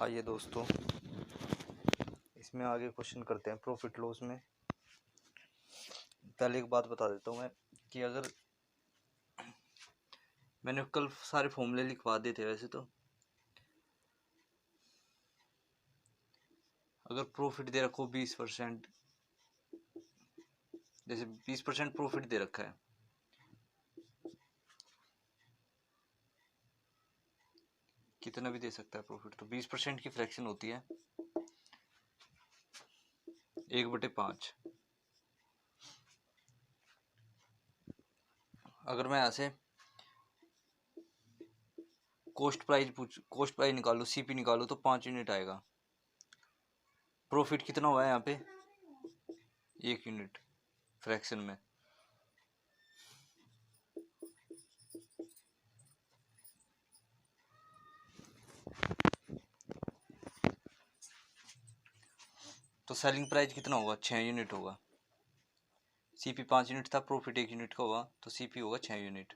आइए दोस्तों, इसमें आगे क्वेश्चन करते हैं प्रॉफिट लॉस में। पहले एक बात बता देता हूँ मैं कि अगर मैंने कल सारे फॉर्मूले लिखवा दिए थे, वैसे तो अगर प्रॉफिट दे रखो 20%, जैसे 20% प्रॉफिट दे रखा है, कितना भी दे सकता है प्रॉफिट, तो 20% की फ्रैक्शन होती है 1/5। अगर मैं यहाँ से कॉस्ट प्राइस निकालो, सीपी निकालो, तो 5 यूनिट आएगा। प्रॉफिट कितना हुआ है यहाँ पे? 1 यूनिट फ्रैक्शन में। तो सेलिंग प्राइस कितना होगा? 6 यूनिट होगा। सीपी 5 यूनिट था, प्रॉफिट 1 यूनिट का हुआ, तो सीपी होगा 6 यूनिट।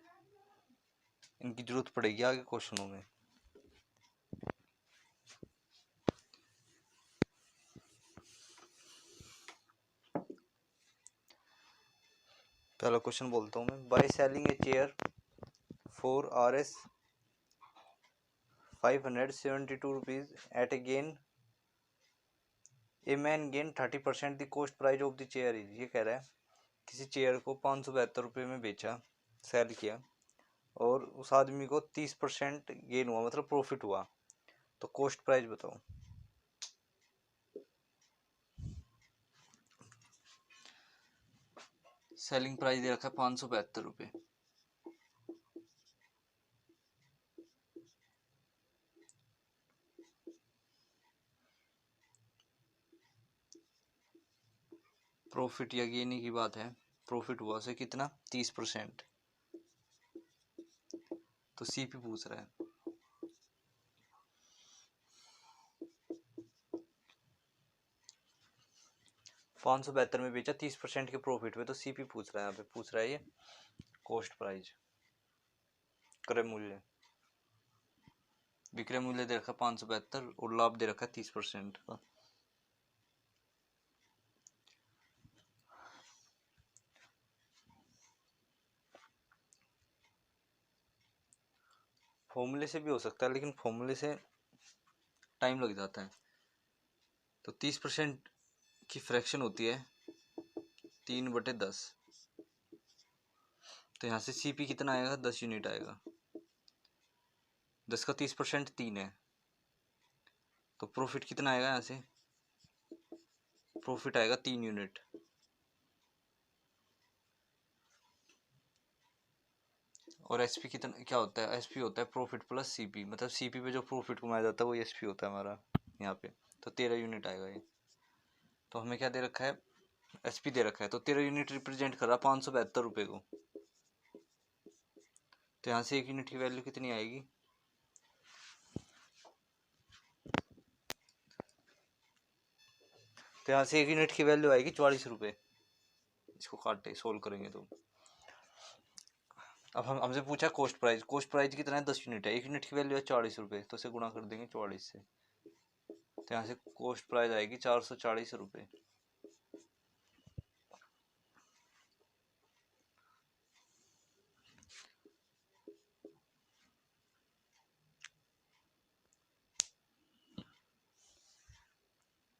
इनकी जरूरत पड़ेगी आगे क्वेश्चनों में। पहला क्वेश्चन बोलता हूँ मैं। By selling a chair for RS 572 rupees at a gain, a man gain 30% the cost price of the chair is. ये कह रहा है किसी चेयर को 572 रुपये में बेचा, सेल किया, और उस आदमी को 30% गेन हुआ, मतलब प्रॉफिट हुआ। तो कॉस्ट प्राइस बताओ। सेलिंग प्राइस दे रखा है 572 रुपये। प्रॉफिट या गेन की बात है, प्रॉफिट हुआ से कितना? 30%। तो सीपी पूछ रहा है। $572 में बेचा 30% के प्रॉफिट पे, तो सीपी पूछ रहा है। यहाँ पे पूछ रहा है ये कॉस्ट प्राइस, क्रय मूल्य। विक्रय मूल्य दे रखा 572 और लाभ दे रखा 30% का। फॉर्मूले से भी हो सकता है, लेकिन फॉर्मूले से टाइम लग जाता है। तो 30% की फ्रैक्शन होती है 3/10। तो यहाँ से सीपी कितना आएगा? 10 यूनिट आएगा। 10 का 30% 3 है, तो प्रॉफिट कितना आएगा? यहाँ से प्रॉफिट आएगा 3 यूनिट। और एसपी कितना क्या होता है? एसपी होता है प्रॉफिट प्लस सीपी, मतलब सीपी पे जो प्रॉफिट कमाया जाता है वो एसपी होता है हमारा यहाँ पे। तो 13 यूनिट आएगा ये। तो हमें क्या दे रखा है? एसपी दे रखा है, तो 13 यूनिट रिप्रेजेंट कर रहा है 572 रुपये को। तो यहाँ से 1 यूनिट की वैल्यू कितनी आएगी? तो यहाँ से 1 यूनिट की वैल्यू आएगी 44 रुपये। इसको काटे सोल्व करेंगे तो अब हमसे पूछा कॉस्ट प्राइस। कॉस्ट प्राइस कितना है? 10 यूनिट है। 1 यूनिट की वैल्यू है 40 रुपये, तो इसे गुणा कर देंगे 44 से। तो यहाँ से कॉस्ट प्राइस आएगी 440 रुपये।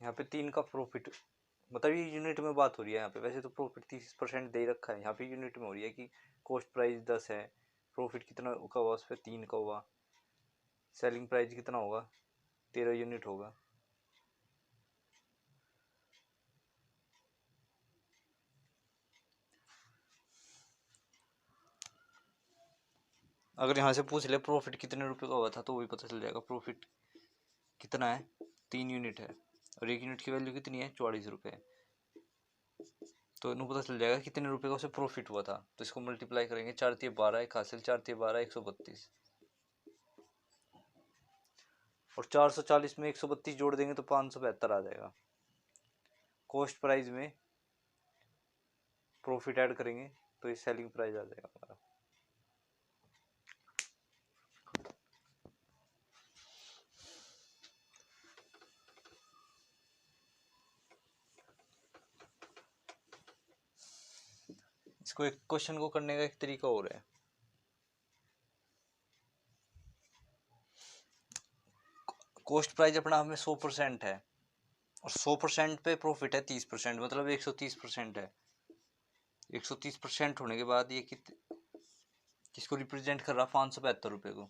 यहाँ पे 3 का प्रॉफिट, मतलब ये यूनिट में बात हो रही है यहाँ पे। वैसे तो प्रॉफिट 30% दे रखा है, यहाँ पे यूनिट में हो रही है कि कॉस्ट प्राइस 10 है, प्रॉफिट कितना का हुआ उस पर? 3 का हुआ। सेलिंग प्राइस कितना होगा? 13 यूनिट होगा। अगर यहाँ से पूछ ले प्रॉफिट कितने रुपए का हुआ था, तो वही पता चल जाएगा। प्रॉफिट कितना है? 3 यूनिट है, और 1 यूनिट की वैल्यू कितनी है? 44 रुपये। तो इन्हें पता चल जाएगा कितने रुपए का उसे प्रॉफिट हुआ था। तो इसको मल्टीप्लाई करेंगे, 4 तिया 12, एक हासिल, 4 तिया 12, 132। और 440 में 132 जोड़ देंगे तो 572 आ जाएगा। कॉस्ट प्राइस में प्रॉफिट ऐड करेंगे तो ये सेलिंग प्राइस आ जाएगा हमारा। इसको एक क्वेश्चन को करने का एक तरीका और है। कॉस्ट प्राइस अपना हमें 100% है और 100% पे प्रॉफिट है 30%, मतलब 130% है। 130% होने के बाद ये किसको रिप्रेजेंट कर रहा, 572 को।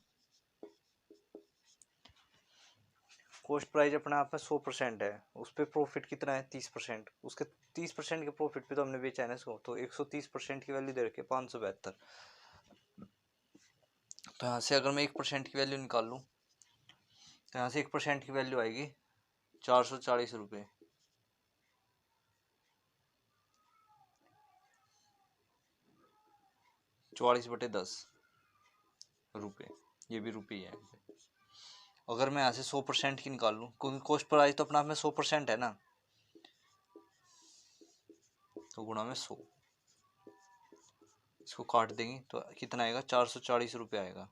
कॉस्ट प्राइस अपने आप में 100% है, उस पर प्रॉफिट कितना है 30%। उसके 30% के प्रॉफिट पे तो हमने बेचा है ना इसको, तो 130% की वैल्यू दे रखी है 572। तो यहाँ से अगर मैं 1% की वैल्यू निकाल लूँ तो यहाँ से 1% की वैल्यू आएगी 440 रुपये। 44/10 रुपये, ये भी रुपये है। अगर मैं यहाँ से 100% की निकाल लूँ, क्योंकि कॉस्ट प्राइस तो अपना आप में 100% है ना, तो गुणा में 100, इसको काट देंगे तो कितना आएगा, 440 रुपये आएगा।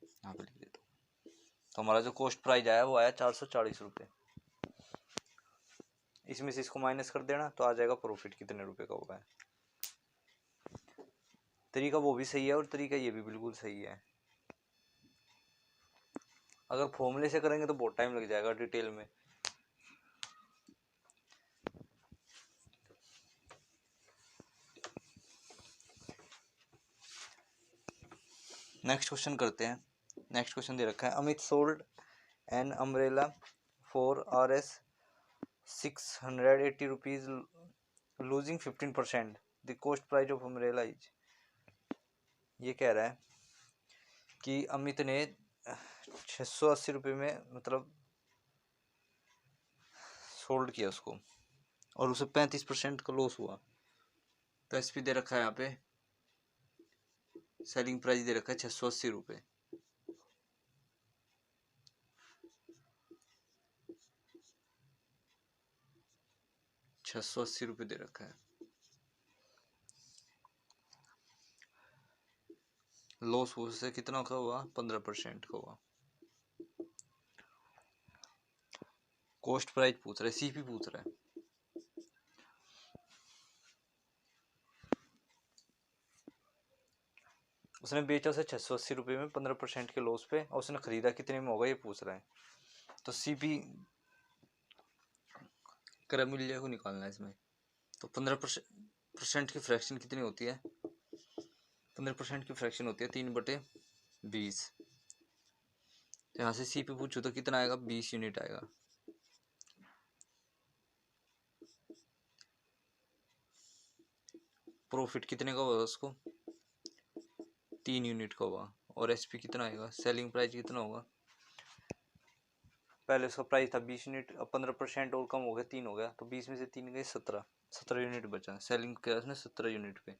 यहाँ पे लिख देता हूँ। तो हमारा जो कॉस्ट प्राइस आया वो आया 440 रुपये। इसमें से इसको माइनस कर देना तो आ जाएगा प्रॉफिट कितने रुपए का हुआ है। तरीका वो भी सही है और तरीका ये भी बिल्कुल सही है। अगर फॉर्मूले से करेंगे तो बहुत टाइम लग जाएगा डिटेल में। नेक्स्ट क्वेश्चन करते हैं। नेक्स्ट क्वेश्चन दे रखा है, Amit sold an umbrella for RS 680 rupees losing 15%, the cost price of umbrella is. ये कह रहा है कि अमित ने 680 रुपये में मतलब सोल्ड किया उसको और उसे 35% का लॉस हुआ। तो एसपी दे रखा है, यहाँ पे सेलिंग प्राइस दे रखा है 680 रुपये। ₹680 दे रखा है। लॉस उससे कितना का हुआ, 15% का हुआ। कॉस्ट प्राइस पूछ रहा है, सीपी पूछ रहा है। उसने बेचा उसे 680 रुपये में 15% के लॉस पे, और उसने खरीदा कितने में होगा ये पूछ रहा है। तो सीपी क्रय मूल्य को निकालना है इसमें। तो 15% की फ्रैक्शन कितनी होती है, 15% की फ्रैक्शन होती है 3/20। यहाँ से सीपी पूछो तो कितना आएगा, 20 यूनिट आएगा। प्रॉफिट कितने का होगा उसको, 3 यूनिट का होगा। और एसपी कितना आएगा, सेलिंग प्राइस कितना होगा, पहले उसका प्राइस था 20 यूनिट, अब 15% और कम हो गया, 3 हो गया, तो 20 में से 3 गए 17 यूनिट बचा। सेलिंग किया उसने 17 यूनिट पे,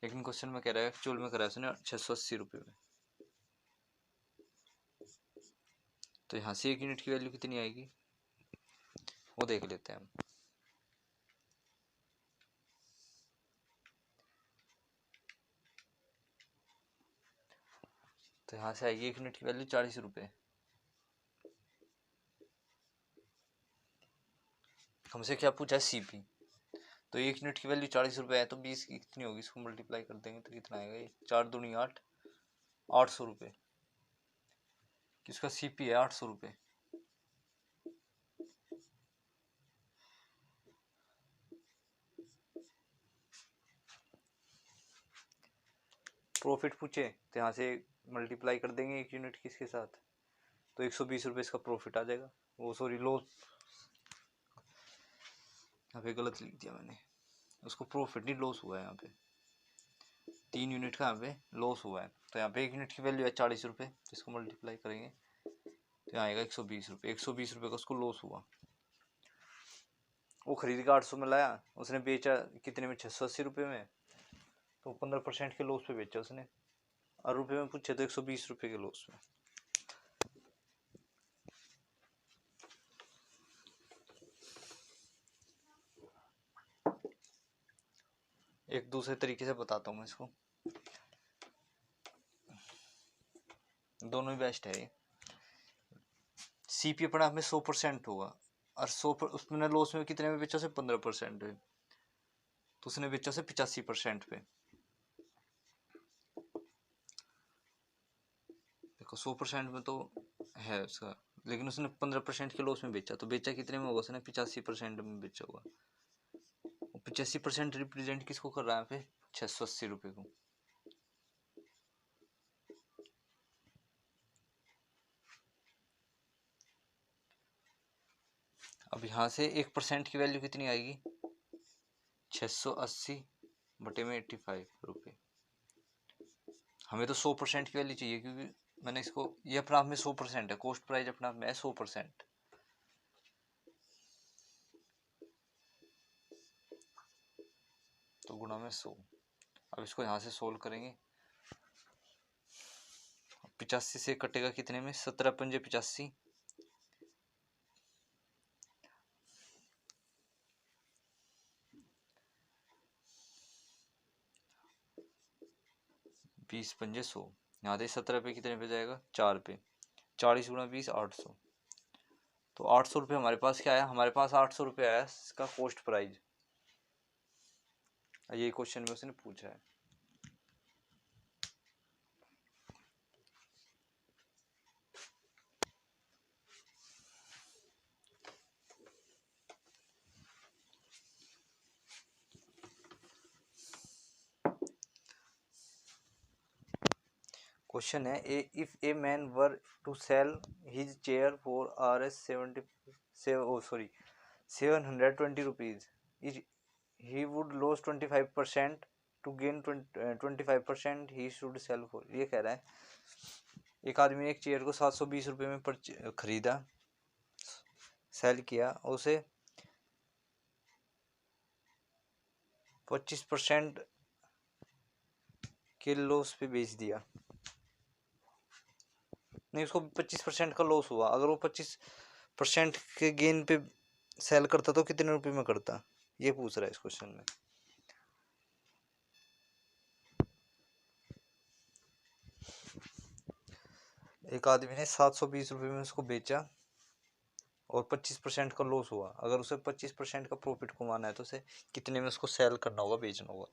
लेकिन क्वेश्चन में कह रहा है एक्चुअल में कह रहा है उसने 680 रुपये में। तो यहाँ से 1 यूनिट की वैल्यू कितनी आएगी वो देख लेते हैं हम। तो यहाँ से आएगी 1 यूनिट की वैल्यू 40 रुपये। हमसे क्या पूछा है, सीपी। तो 1 यूनिट की वैल्यू 40 रुपये है, तो 20 की कितनी होगी, इसको मल्टीप्लाई कर देंगे तो कितना आएगा, ये 4 दूनी 8, 800 रुपये। किसका, सीपी है 800 रुपये। प्रॉफिट पूछे तो यहाँ से मल्टीप्लाई कर देंगे 1 यूनिट किसके साथ, तो 120 रुपये इसका प्रॉफिट आ जाएगा। वो सॉरी लॉस, यहाँ पे गलत लिख दिया मैंने, उसको प्रॉफिट नहीं लॉस हुआ है। यहाँ पे 3 यूनिट का यहाँ पे लॉस हुआ है। तो यहाँ पे 1 यूनिट की वैल्यू है 40 रुपये, जिसको मल्टीप्लाई करेंगे तो यहाँ आएगा 120 रुपये। 120 रुपये का उसको लॉस हुआ। वो खरीद के 800 में लाया, उसने बेचा कितने में, 680 रुपये में, तो 15% के लॉस पे बेचा उसने। और रुपये में पूछे तो 120 रुपये के लॉस में। एक दूसरे तरीके से बताता हूँ मैं इसको, दोनों ही बेस्ट है ये। सीपी अपने आप में 100% होगा और 100 उसमें लॉस में कितने में बेचा, से 15% है। तो उसने बेचा उसे 85% पे। देखो 100% में तो है उसका, लेकिन उसने 15% के लॉस में बेचा, तो बेचा कितने में होगा उसने? 85% में बेचा होगा। 85% रिप्रेजेंट किसको कर रहा है यहाँ पे? 680 रुपये को। अब यहाँ से 1% की वैल्यू कितनी आएगी? 680/85 रुपये। हमें तो 100% की वैल्यू चाहिए, क्योंकि मैंने इसको, ये अपना आप में 100% है, कॉस्ट प्राइस अपना आप में है 100%। तो गुणा में 100। अब इसको यहाँ से सोल्व करेंगे। 85 से कटेगा कितने में? 17×5 = 85। 20×5 = 100। यहाँ से 17 पे कितने पे जाएगा? 4 पे। 40×20 = 800। तो 800 रुपये हमारे पास क्या आया? हमारे पास 800 रुपये आया इसका कॉस्ट प्राइस। ये क्वेश्चन में उसने पूछा है। क्वेश्चन है, if a man were to sell his chair for ₹720 he would lose 25%, to gain 25% he should sell for। ये कह रहा है एक आदमी ने एक चेयर को 720 रुपये में खरीदा, सेल किया, उसे 25% के लॉस पे बेच दिया। नहीं, उसको 25% का लॉस हुआ। अगर वो 25% के गेन पे सेल करता तो कितने रुपए में करता? ये पूछ रहा है इस क्वेश्चन में। एक आदमी ने 720 रुपये में उसको बेचा और 25% का लॉस हुआ। अगर उसे 25% का प्रॉफिट कमाना है तो उसे कितने में उसको सेल करना होगा, बेचना होगा?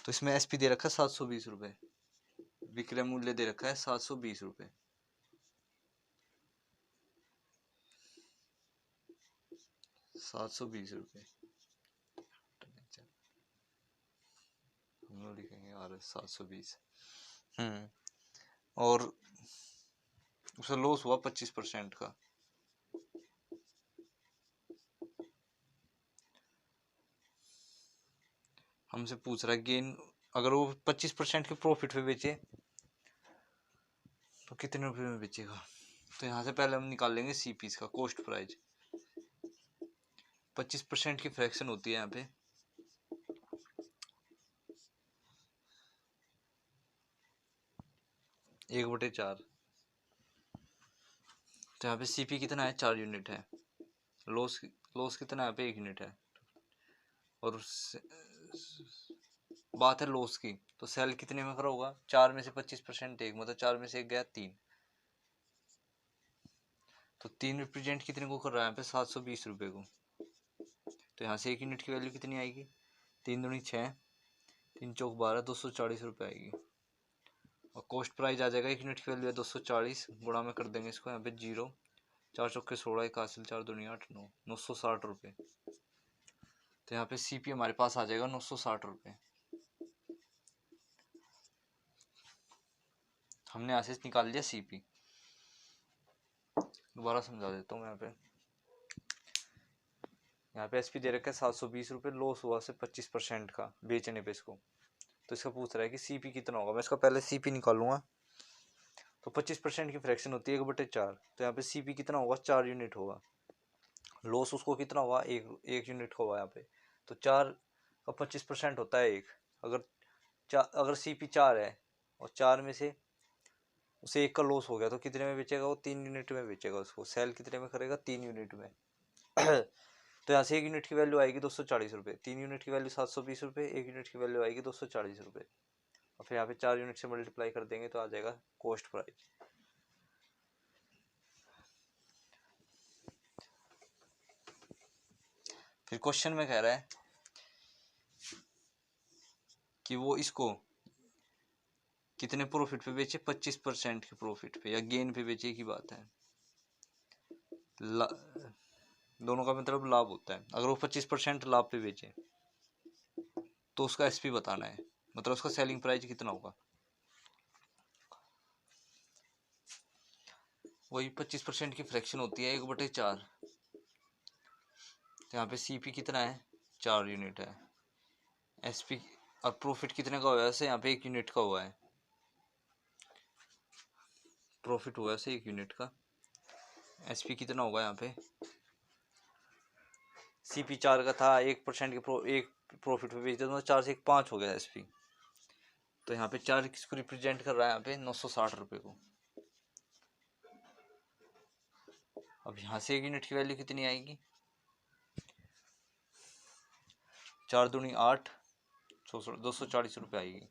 तो इसमें एसपी दे रखा है 720 रुपये, विक्रय मूल्य दे रखा है 720 रुपये। 720 रुपये हम लोग लिखेंगे यार 720। और उसे लॉस हुआ 25% का। हमसे पूछ रहा है गेन, अगर वो 25% के प्रॉफिट पे बेचे तो कितने रुपए में बेचेगा? तो यहाँ से पहले हम निकाल लेंगे सीपी का कॉस्ट प्राइस। 25% की फ्रैक्शन होती है यहाँ पे 1/4। तो यहाँ पे सीपी कितना है? 4 यूनिट है। लॉस कितना है? यहाँ पे 1 यूनिट है। और बात है लॉस की, तो सेल कितने में करा होगा? 4 में से 25% 1, मतलब 4 में से 1 गया 3। तो 3 रिप्रेजेंट कितने को कर रहा है यहाँ पे? 720 रुपये को। तो यहाँ से 1 यूनिट की वैल्यू कितनी आएगी? 3 दूनी 6, 3 चौक 12, 240 रुपये आएगी। और कॉस्ट प्राइस आ जाएगा 1 यूनिट की वैल्यू है 240, गुणा में कर देंगे इसको यहाँ पे 0, 4 चौके 16, 1 हासिल 4 दूनी 8, 960 रुपये। तो यहाँ पे सीपी हमारे पास आ जाएगा 960 रुपये। हमने यहाँ से निकाल लिया सीपी। दोबारा समझा देता हूँ। यहाँ पे एसपी दे रखा है 720 रुपये, लॉस हुआ से 25% का बेचने पे इसको। तो इसका पूछ रहा है कि सीपी कितना होगा। मैं इसका पहले सीपी निकालूंगा। तो 25% की फ्रैक्शन होती है 1/4। तो यहाँ पे सीपी कितना होगा? 4 यूनिट होगा। लॉस उसको कितना हुआ? एक यूनिट का हुआ यहाँ पे। तो 4 का 25% होता है 1। अगर सीपी 4 है और 4 में से उसे 1 का लॉस हो गया तो कितने में बेचेगा? वो 3 यूनिट में बेचेगा उसको। सेल कितने में करेगा? 3 यूनिट में। तो यहाँ से 1 यूनिट की वैल्यू आएगी 240 रुपये, 3 यूनिट की वैल्यू 720 रुपये, 1 यूनिट की वैल्यू आएगी 240 रुपये। और फिर यहाँ पे 4 यूनिट से मल्टीप्लाई कर देंगे तो आ जाएगा कॉस्ट प्राइस। फिर क्वेश्चन में कह रहा है कि वो इसको कितने प्रॉफिट पे बेचे, 25% के प्रॉफिट पे या गेन पे बेचे, की बात है। दोनों का मतलब लाभ होता है। अगर वो 25% लाभ पे बेचे तो उसका एसपी बताना है, मतलब उसका सेलिंग प्राइस कितना होगा। वही 25% की फ्रैक्शन होती है 1/4। तो यहाँ पे सीपी कितना है, 4 यूनिट है। एसपी और प्रॉफिट कितने का हुआ है, वैसे यहाँ पे 1 यूनिट का हुआ है, प्रॉफिट हुआ है 1 यूनिट का। एसपी कितना होगा यहाँ पे, सीपी 4 का था, 1% के एक प्रॉफिट पे बेच दिया तो 4 से 1 5 हो गया एसपी। तो यहाँ पे 4 किसको रिप्रेजेंट कर रहा है, यहाँ पे 960 रुपये को। अब यहाँ से 1 यूनिट की वैल्यू कितनी आएगी, 4 दूनी 8, 240 रुपये आएगी।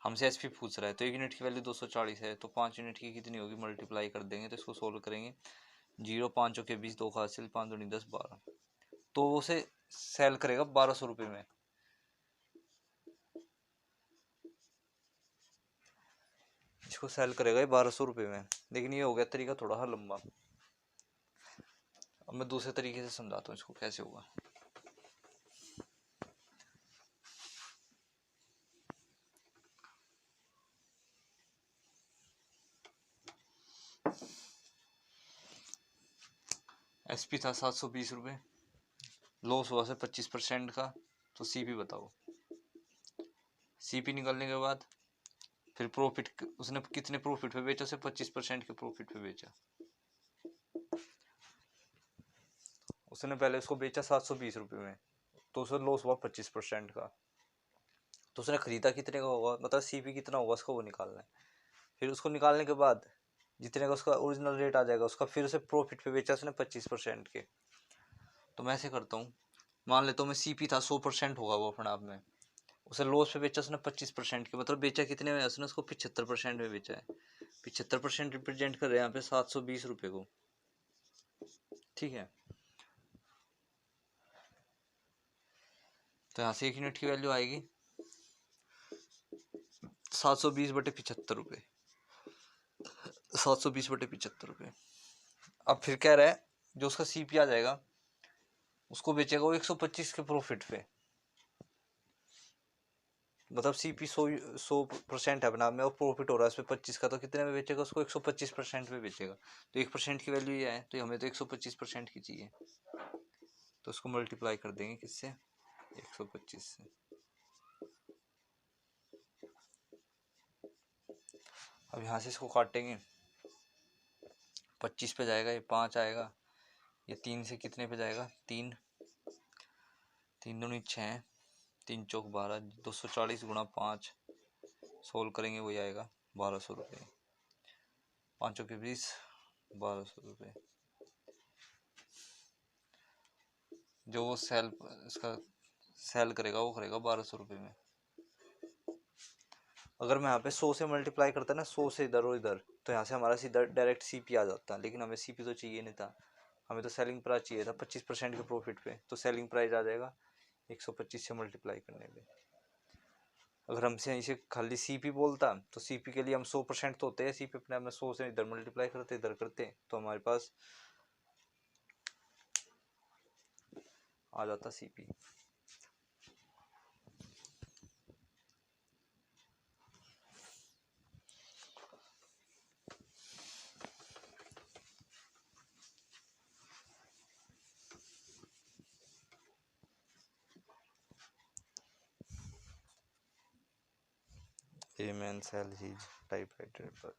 हमसे एसपी पूछ रहा है तो 1 यूनिट की वैल्यू 240 है, तो 5 यूनिट की कितनी होगी, मल्टीप्लाई कर देंगे तो इसको सोल्व करेंगे। 0 5 के 20, 2 का हासिल, 5 दूनी 10, 12। तो उसे सेल करेगा 1200 रुपये में। इसको सेल करेगा 1200 रुपये में। लेकिन ये हो गया तरीका थोड़ा सा लंबा। अब मैं दूसरे तरीके से समझाता हूँ इसको कैसे होगा। एसपी था 720 रुपये, लॉस हुआ से 25% का, तो सीपी बताओ। सीपी निकालने के बाद फिर प्रॉफिट, उसने कितने प्रॉफिट पे बेचा, उसे 25% के प्रॉफिट पे बेचा। उसने पहले उसको बेचा 720 रुपये में, तो उसे लॉस हुआ 25% का। तो उसने खरीदा कितने का होगा, मतलब सीपी कितना होगा उसको वो निकालना है। फिर उसको निकालने के बाद जितने का उसका ओरिजिनल रेट आ जाएगा उसका, फिर उसे प्रॉफिट पे बेचा उसने 25% के। तो मैं ऐसे करता हूँ, मान लेता हूँ मैं सीपी था 100% होगा वो अपने आप में, उसे लॉस पे बेचा उसने 25% के, मतलब बेचा कितने में, उसने उसको 75% में बेचा है। 75% रिप्रेजेंट कर रहे हैं यहाँ पे 720 रुपये को, ठीक है। तो यहाँ से 1 यूनिट की वैल्यू आएगी 720/75 रुपये, 720/75 रुपये। अब फिर कह रहा है जो उसका सीपी आ जाएगा उसको बेचेगा वो 125 के प्रॉफिट पे, मतलब सीपी 100% है अपना में और प्रॉफिट हो रहा है उसमें 25 का, तो कितने में बेचेगा उसको, 125% में बेचेगा। तो 1% की वैल्यू ये है, तो हमें तो 125% की चाहिए, तो उसको मल्टीप्लाई कर देंगे किससे, 125 से। अब यहाँ से इसको काटेंगे, 25 पे जाएगा, ये 5 आएगा, ये 3 से कितने पे जाएगा, 3, 3 दूनी 6, 3 चौक 12, 240 गुणा 5 सोल्व करेंगे वही आएगा 1200 रुपये, 5 के 20, 1200 रुपये। जो वो सेल इसका सेल करेगा वो करेगा 1200 रुपये में। अगर मैं यहाँ पे 100 से मल्टीप्लाई करता ना, 100 से इधर और इधर, तो यहाँ से हमारा सीधा डायरेक्ट सीपी आ जाता, लेकिन हमें सीपी तो चाहिए नहीं था, हमें तो सेलिंग प्राइस चाहिए था 25% के प्रॉफिट पे, तो सेलिंग प्राइस आ जाएगा 125 से मल्टीप्लाई करने पे। अगर हमसे इसे खाली सीपी बोलता तो सीपी के लिए हम 100% तो होते हैं, सीपी अपने आप में 100 से इधर मल्टीप्लाई करते इधर करते तो हमारे पास आ जाता CP. A man sell his typewriter पर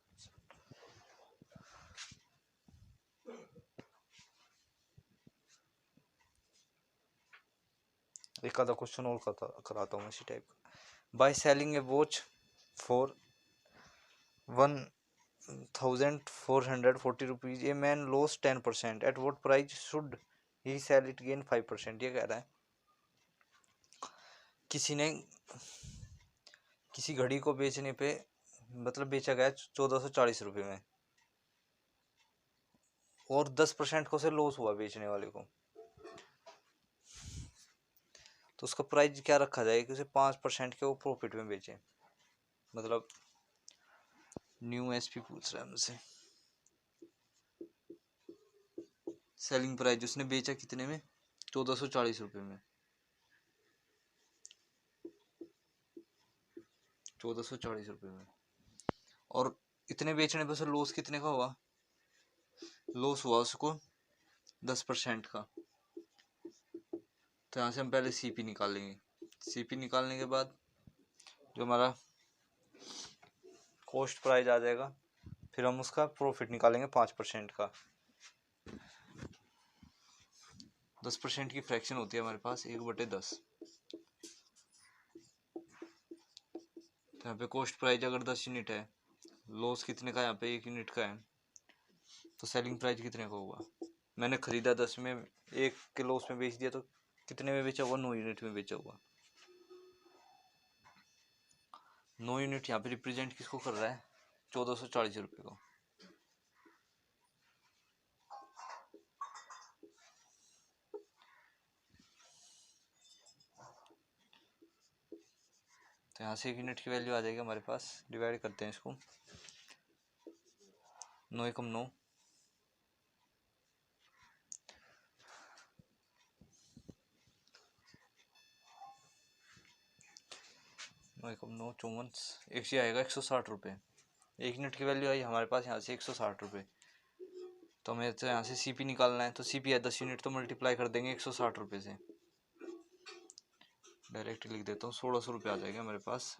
एक आधा क्वेश्चन और कराता हूँ इसी टाइप का। By selling a watch for 1440 rupees a man loss 10%, at what price should he sell it gain 5%। ये कह रहा है किसी ने किसी घड़ी को बेचने पे, मतलब बेचा गया 1440 रुपये में, और 10% को से लॉस हुआ बेचने वाले को, तो उसका प्राइस क्या रखा जाएगा कि उसे 5% के वो प्रॉफिट में बेचे। मतलब न्यू एसपी पूछ रहा है हमसे सेलिंग प्राइस उसने बेचा कितने में, 1440 रुपये में, 1440 रुपये में। और इतने बेचने पर लॉस कितने का हुआ, लॉस हुआ उसको 10% का। तो यहाँ से हम पहले सीपी निकालेंगे। सीपी निकालने के बाद जो हमारा कॉस्ट प्राइस आ जाएगा, फिर हम उसका प्रॉफिट निकालेंगे 5% का। 10% की फ्रैक्शन होती है हमारे पास 1/10। तो यहाँ पे कॉस्ट प्राइस अगर 10 यूनिट है, लॉस कितने का यहाँ पे 1 यूनिट का है, तो सेलिंग प्राइस कितने का होगा। मैंने खरीदा 10 में, 1 के लॉस में बेच दिया, तो कितने में बेचा हुआ, 9 यूनिट में बेचा हुआ। 9 यूनिट यहाँ पे रिप्रेजेंट किसको कर रहा है, 1440 रुपये को। तो यहाँ से 1 यूनिट की वैल्यू आ जाएगी हमारे पास। डिवाइड करते हैं इसको, 9 एकम 9, 9 एकम 9 54, एक आएगा 160 रुपये। 1 यूनिट की वैल्यू आई हमारे पास यहाँ से 160 रुपये। तो हमें तो यहाँ से सीपी निकालना है, तो सीपी है 10 यूनिट, तो मल्टीप्लाई कर देंगे 160 रुपये से। डायरेक्ट लिख देता हूँ, 1600 रुपये आ जाएगा हमारे पास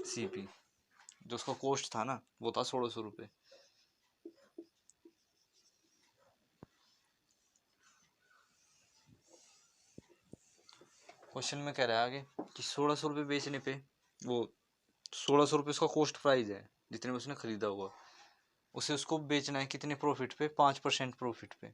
सीपी। जो उसका कॉस्ट था ना वो था 1600 रुपये। क्वेश्चन में कह रहा है आगे कि 1600 रुपये बेचने पे, वो 1600 रुपये उसका कॉस्ट प्राइस है जितने में उसने खरीदा हुआ, उसे उसको बेचना है कितने प्रॉफिट पे, 5% प्रॉफिट पे।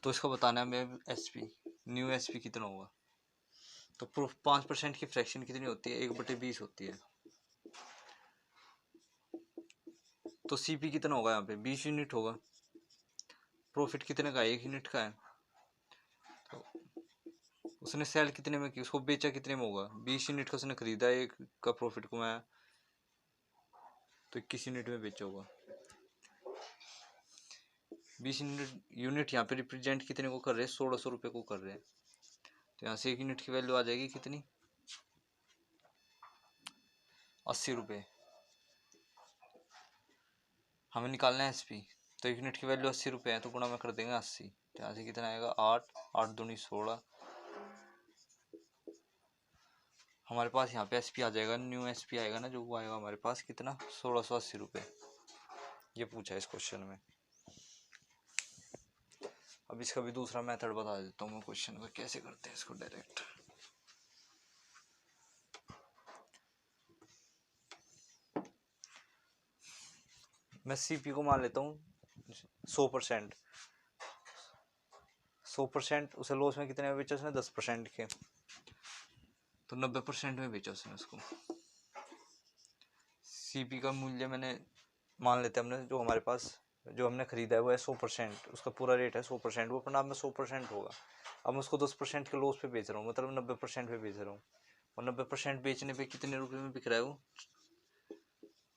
तो इसको बताना है हमें एसपी, न्यू एसपी कितना होगा। तो 5% की फ्रैक्शन कितनी होती है, 1/20 होती है। तो सीपी कितना होगा यहाँ पे, 20 यूनिट होगा। प्रॉफिट कितने का है, 1 यूनिट का है। तो उसने सेल कितने में की, उसको बेचा कितने में होगा, 20 यूनिट का उसने खरीदा, 1 का प्रॉफिट कमाया, तो 21 यूनिट में बेचा होगा। 20 यूनिट यहाँ पे रिप्रेजेंट कितने को कर रहे हैं, 1600 रुपये को कर रहे हैं। तो यहाँ से 1 यूनिट की वैल्यू आ जाएगी कितनी, 80 रुपये। हमें निकालना है एसपी, तो 1 यूनिट की वैल्यू 80 रुपये है, तो गुणा में कर देंगे 80। तो यहाँ से कितना आएगा, 8, 8 दूनी 16। हमारे पास यहाँ पे एसपी आ जाएगा, न्यू एसपी आएगा ना जो, वो आएगा हमारे पास कितना, 1680 रुपये। ये पूछा है इस क्वेश्चन में। अब इसका भी दूसरा मेथड बता देता हूँ मैं क्वेश्चन का, कैसे करते हैं इसको डायरेक्ट। मैं सीपी को मान लेता हूँ 100%। 100% उसे लॉस में कितने में बेचा उसने, 10% के, तो 90% में बेचा उसने उसको। सीपी का मूल्य मैंने मान लेते हैं हमने, जो हमारे पास जो हमने खरीदा है वो है 100%, उसका पूरा रेट है 100%, वो अपना में 100% होगा। अब मैं उसको 10% के लॉस पे बेच रहा हूँ, मतलब 90% पे बेच रहा हूँ। और 90% बेचने पे कितने रुपए में बिक रहा है वो,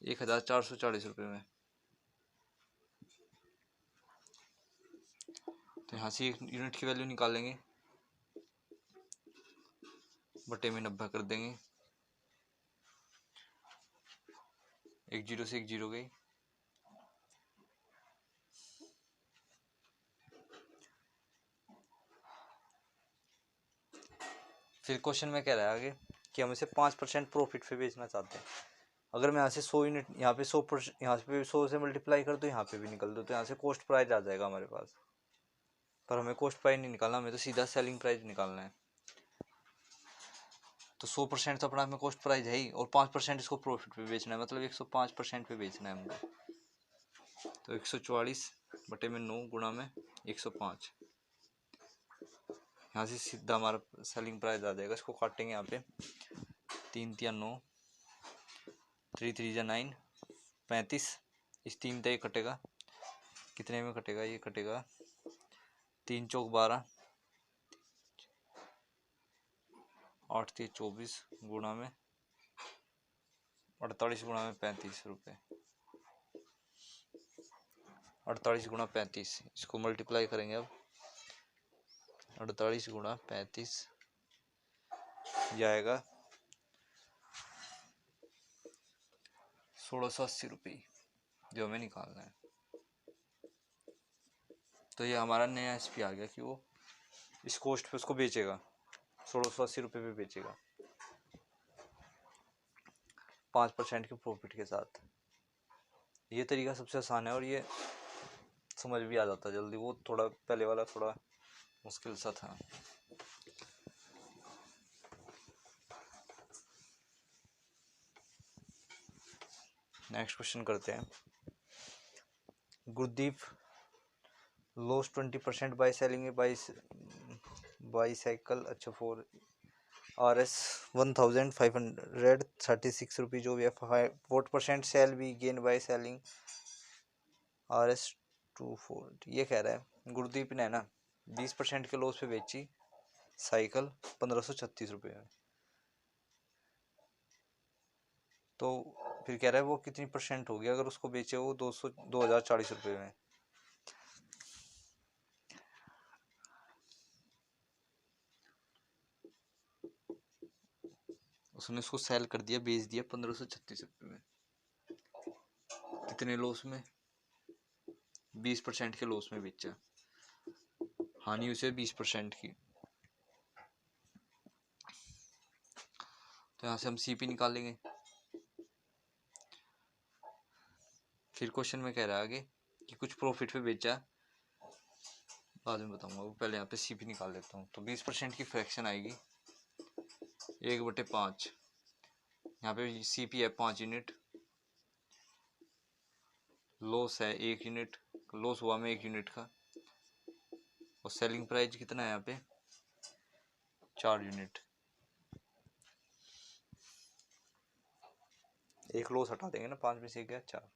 1440 रुपये में। तो यहाँ से 1 यूनिट की वैल्यू निकालेंगे, बटे में 90 कर देंगे, 1 जीरो से 1 जीरो गई। फिर क्वेश्चन में कह रहा है आगे कि हम इसे 5% प्रॉफिट पे बेचना चाहते हैं। अगर मैं यहाँ से 100 यूनिट, यहाँ पे 100%, यहाँ पे 100 से मल्टीप्लाई कर दो, यहाँ पे भी निकल दो, तो यहाँ से कॉस्ट प्राइस आ जाएगा हमारे पास। पर हमें कॉस्ट प्राइस नहीं निकालना, हमें तो सीधा सेलिंग प्राइस निकालना है। तो 100% तो अपना में कॉस्ट प्राइस है ही, और 5% इसको प्रॉफिट पे बेचना है, मतलब 105% पे बेचना है हमको। तो 144 बटे में 9 गुणा में 105, यहाँ से सीधा हमारा सेलिंग प्राइस आ जाएगा। इसको काटेंगे यहाँ पे, 3 3 9, 3 3 9, 35, इस 3 तय कटेगा, कितने में कटेगा, ये कटेगा 3 चौक 12, 8 3 24 गुणा में 48 गुणा में 35 रुपये, 48 गुणा 35, इसको मल्टीप्लाई करेंगे अब, 48 गुणा 35 जाएगा 1680 रुपये, जो हमें निकालना है। तो ये हमारा नया एसपी आ गया कि वो इस कॉस्ट पे उसको बेचेगा, 1680 रुपये पे बेचेगा 5% के प्रॉफिट के साथ। ये तरीका सबसे आसान है और ये समझ भी आ जाता है जल्दी, वो थोड़ा पहले वाला थोड़ा मुश्किल सा था। नेक्स्ट क्वेश्चन करते हैं। Gurdeep loss 20% by selling bicycle अच्छा फॉर RS 1536 रुपये, जो भी है 4% सेल भी गेन बाय सेलिंग RS 24। ये कह रहा है गुरदीप ने ना 20% के लॉस पे बेची साइकिल 1536 रुपये में, तो फिर कह रहा है वो कितनी परसेंट होगी अगर उसको बेचे वो 2040 रुपये में। उसने उसको सेल कर दिया, बेच दिया 1536 रुपये में, कितने लॉस में, 20% के लॉस में बेचा, हानि उसे 20% की। तो यहाँ से हम CP निकालेंगे। फिर क्वेश्चन में कह रहा है आगे कि कुछ प्रॉफिट पे बेचा, बाद में बताऊंगा, वो पहले यहाँ पे CP निकाल लेता हूँ। तो 20% की फ्रैक्शन आएगी 1/5, यहाँ पे CP है 5 यूनिट, लॉस है 1 यूनिट, लॉस हुआ में 1 यूनिट का, और सेलिंग प्राइस कितना है यहाँ पे 4 यूनिट, एक लॉस हटा देंगे ना, 5 में से गया 4।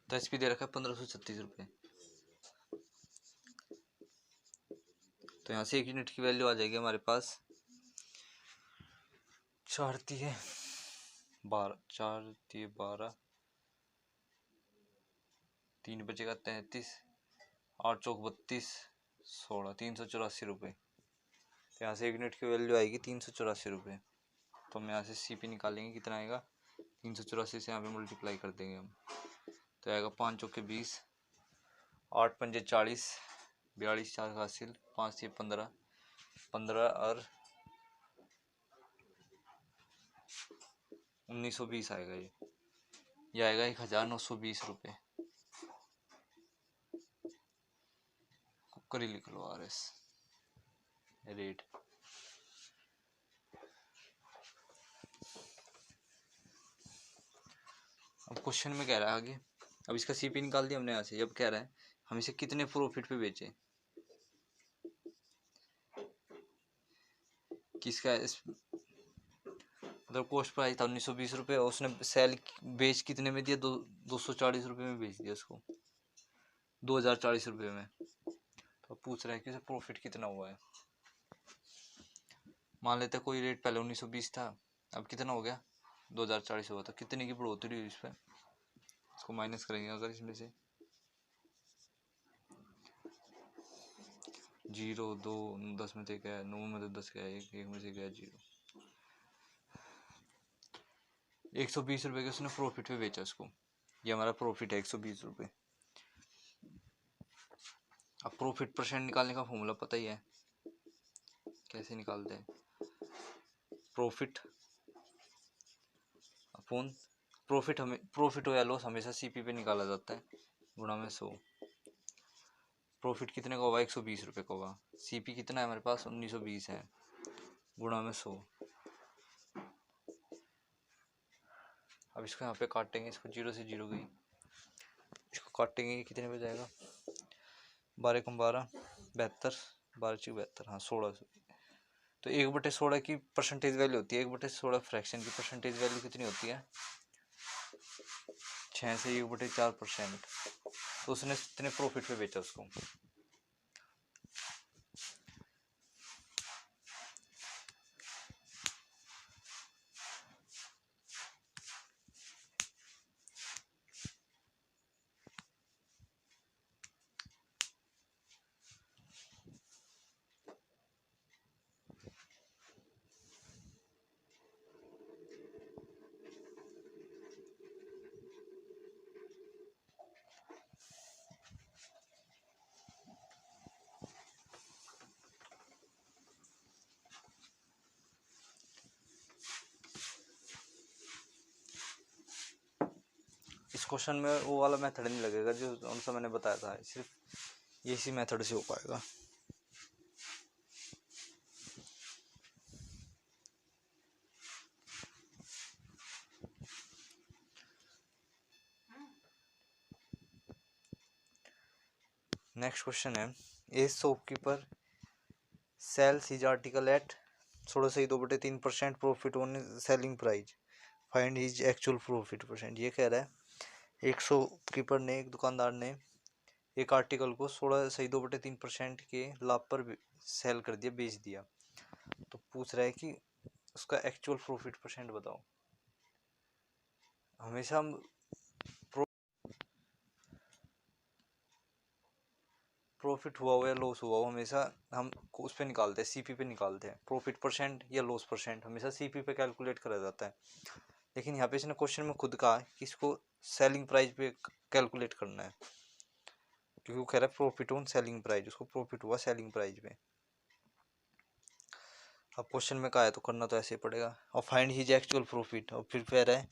तो SP दे रखा है 1536 रुपये, तो यहाँ से 1 यूनिट की वैल्यू आ जाएगी हमारे पास 4 दिए 12, 4 दिए 12, 3 बचेगा 33, 8 चौक 32, 16, 384 रुपये। तो यहाँ से 1 यूनिट की वैल्यू आएगी 384 रुपये। तो हम यहाँ से CP निकालेंगे, कितना आएगा 384 से यहाँ पे मल्टीप्लाई कर देंगे हम, तो आएगा 5 चौके 20, 8 पंजे 40, 42 4 हासिल, 5 से 15, 15 और 1920 आएगा ये आएगा 1920 रुपये। कुकर ही लिख लो RS रेट। अब क्वेश्चन में कह रहा है आगे, अब इसका CP निकाल दिया हमने यहाँ से, अब कह रहा है हम इसे कितने प्रॉफिट पे बेचे, किसका मतलब कॉस्ट प्राइस था 1920 रुपये, और उसने सेल बेच कितने में दिया, 240 रुपये में बेच दिया उसको, 2040 रुपये में। तो पूछ रहा है कि उसे प्रॉफिट कितना हुआ है। मान लेते कोई रेट पहले 1920 था, अब कितना हो गया 2040 हुआ, तो कितने की बढ़ोतरी हुई इस पर, इसको माइनस करेंगे अगर इसमें से 0 2 10 में से क्या है, 9 में से 10 क्या है, 1 में से क्या है 0, 120 रुपये के उसने प्रॉफिट पे बेचा उसको, ये हमारा प्रॉफिट है 120 रुपये। अब प्रॉफिट परसेंट निकालने का फॉर्मूला पता ही है, कैसे निकालते हैं, प्रॉफिट अपॉन प्रॉफिट, हमें प्रॉफिट हो या लॉस हमेशा CP पे निकाला जाता है, गुणा में 100। प्रॉफिट कितने का होगा 120 रुपये का होगा, CP कितना है हमारे पास 1920 है, गुणा में 100। अब इसको यहाँ पे काटेंगे, इसको 0 से 0 गई, इसको काटेंगे कितने पे जाएगा, 12 कम 12 72, 12 72, हाँ 16। तो 1/16 की परसेंटेज वैल्यू होती है, 1/16 फ्रैक्शन की परसेंटेज वैल्यू कितनी होती है? 6 से 1/4%। तो उसने कितने प्रॉफिट पे बेचा उसको? इस क्वेश्चन में वो वाला मेथड नहीं लगेगा जो उनसे मैंने बताया था, सिर्फ इसी मेथड से हो पाएगा। नेक्स्ट क्वेश्चन है, a shopkeeper sells his article at 16.2/3% profit on selling price, find his actual profit percent. ये कह रहा है एक शॉपकीपर ने, एक दुकानदार ने एक आर्टिकल को 16.2/3% के लाभ पर सेल कर दिया, बेच दिया। तो पूछ रहा है कि उसका एक्चुअल प्रॉफिट परसेंट बताओ। हमेशा हम प्रॉफिट हुआ हो या लॉस हुआ हो, हमेशा हम उस पे निकालते हैं, सीपी पे निकालते हैं। प्रॉफिट परसेंट या लॉस परसेंट हमेशा सीपी पे कैलकुलेट करा जाता है। लेकिन यहाँ पे इसने क्वेश्चन में खुद कहा कि इसको सेलिंग प्राइस पे कैलकुलेट करना है, क्योंकि वो कह रहा है प्रॉफिट ऑन सेलिंग प्राइस, उसको प्रॉफिट हुआ सेलिंग प्राइस पे। अब क्वेश्चन में कहा है तो करना तो ऐसे ही पड़ेगा। और फाइंड हिज एक्चुअल प्रॉफिट, और फिर कह रहा है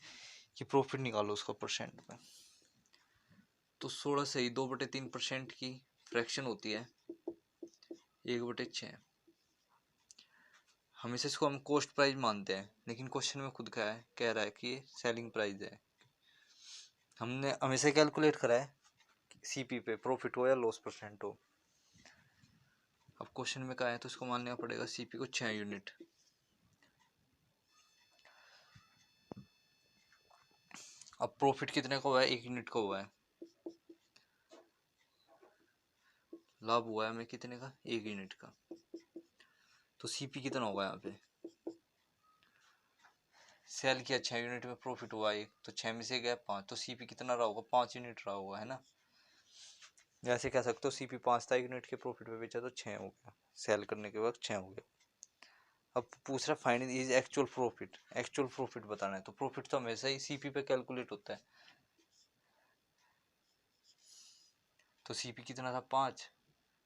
कि प्रॉफिट निकालो उसका परसेंट पे। तो 16.2/3% की फ्रैक्शन होती है 1/6। हमेशा इसको हम कॉस्ट प्राइस मानते हैं, लेकिन क्वेश्चन में खुद कह रहा है कि ये सेलिंग प्राइस है। हमने हमेशा कैलकुलेट करा है सीपी पे, प्रॉफिट हो या लॉस परसेंट हो। अब क्वेश्चन में कहा है तो इसको मानना पड़ेगा सीपी को 6 यूनिट। अब प्रॉफिट कितने का हुआ है? 1 यूनिट का हुआ है। लाभ हुआ है हमें कितने का? 1 यूनिट का। तो सीपी कितना होगा यहाँ पे? सेल किया 6 यूनिट में, प्रॉफिट हुआ 1, तो 6 में से गया 5, तो सीपी कितना रहा होगा? 5 यूनिट रहा होगा, है ना। जैसे कह सकते हो सीपी 5 था, 1 यूनिट के प्रॉफिट पे बेचा तो 6 हो गया, सेल करने के वक्त 6 हो गया। अब पूछ रहा find is actual profit, actual profit बताना है। तो प्रॉफिट तो हमेशा ही सीपी पे कैलकुलेट होता है। तो सीपी कितना था? 5,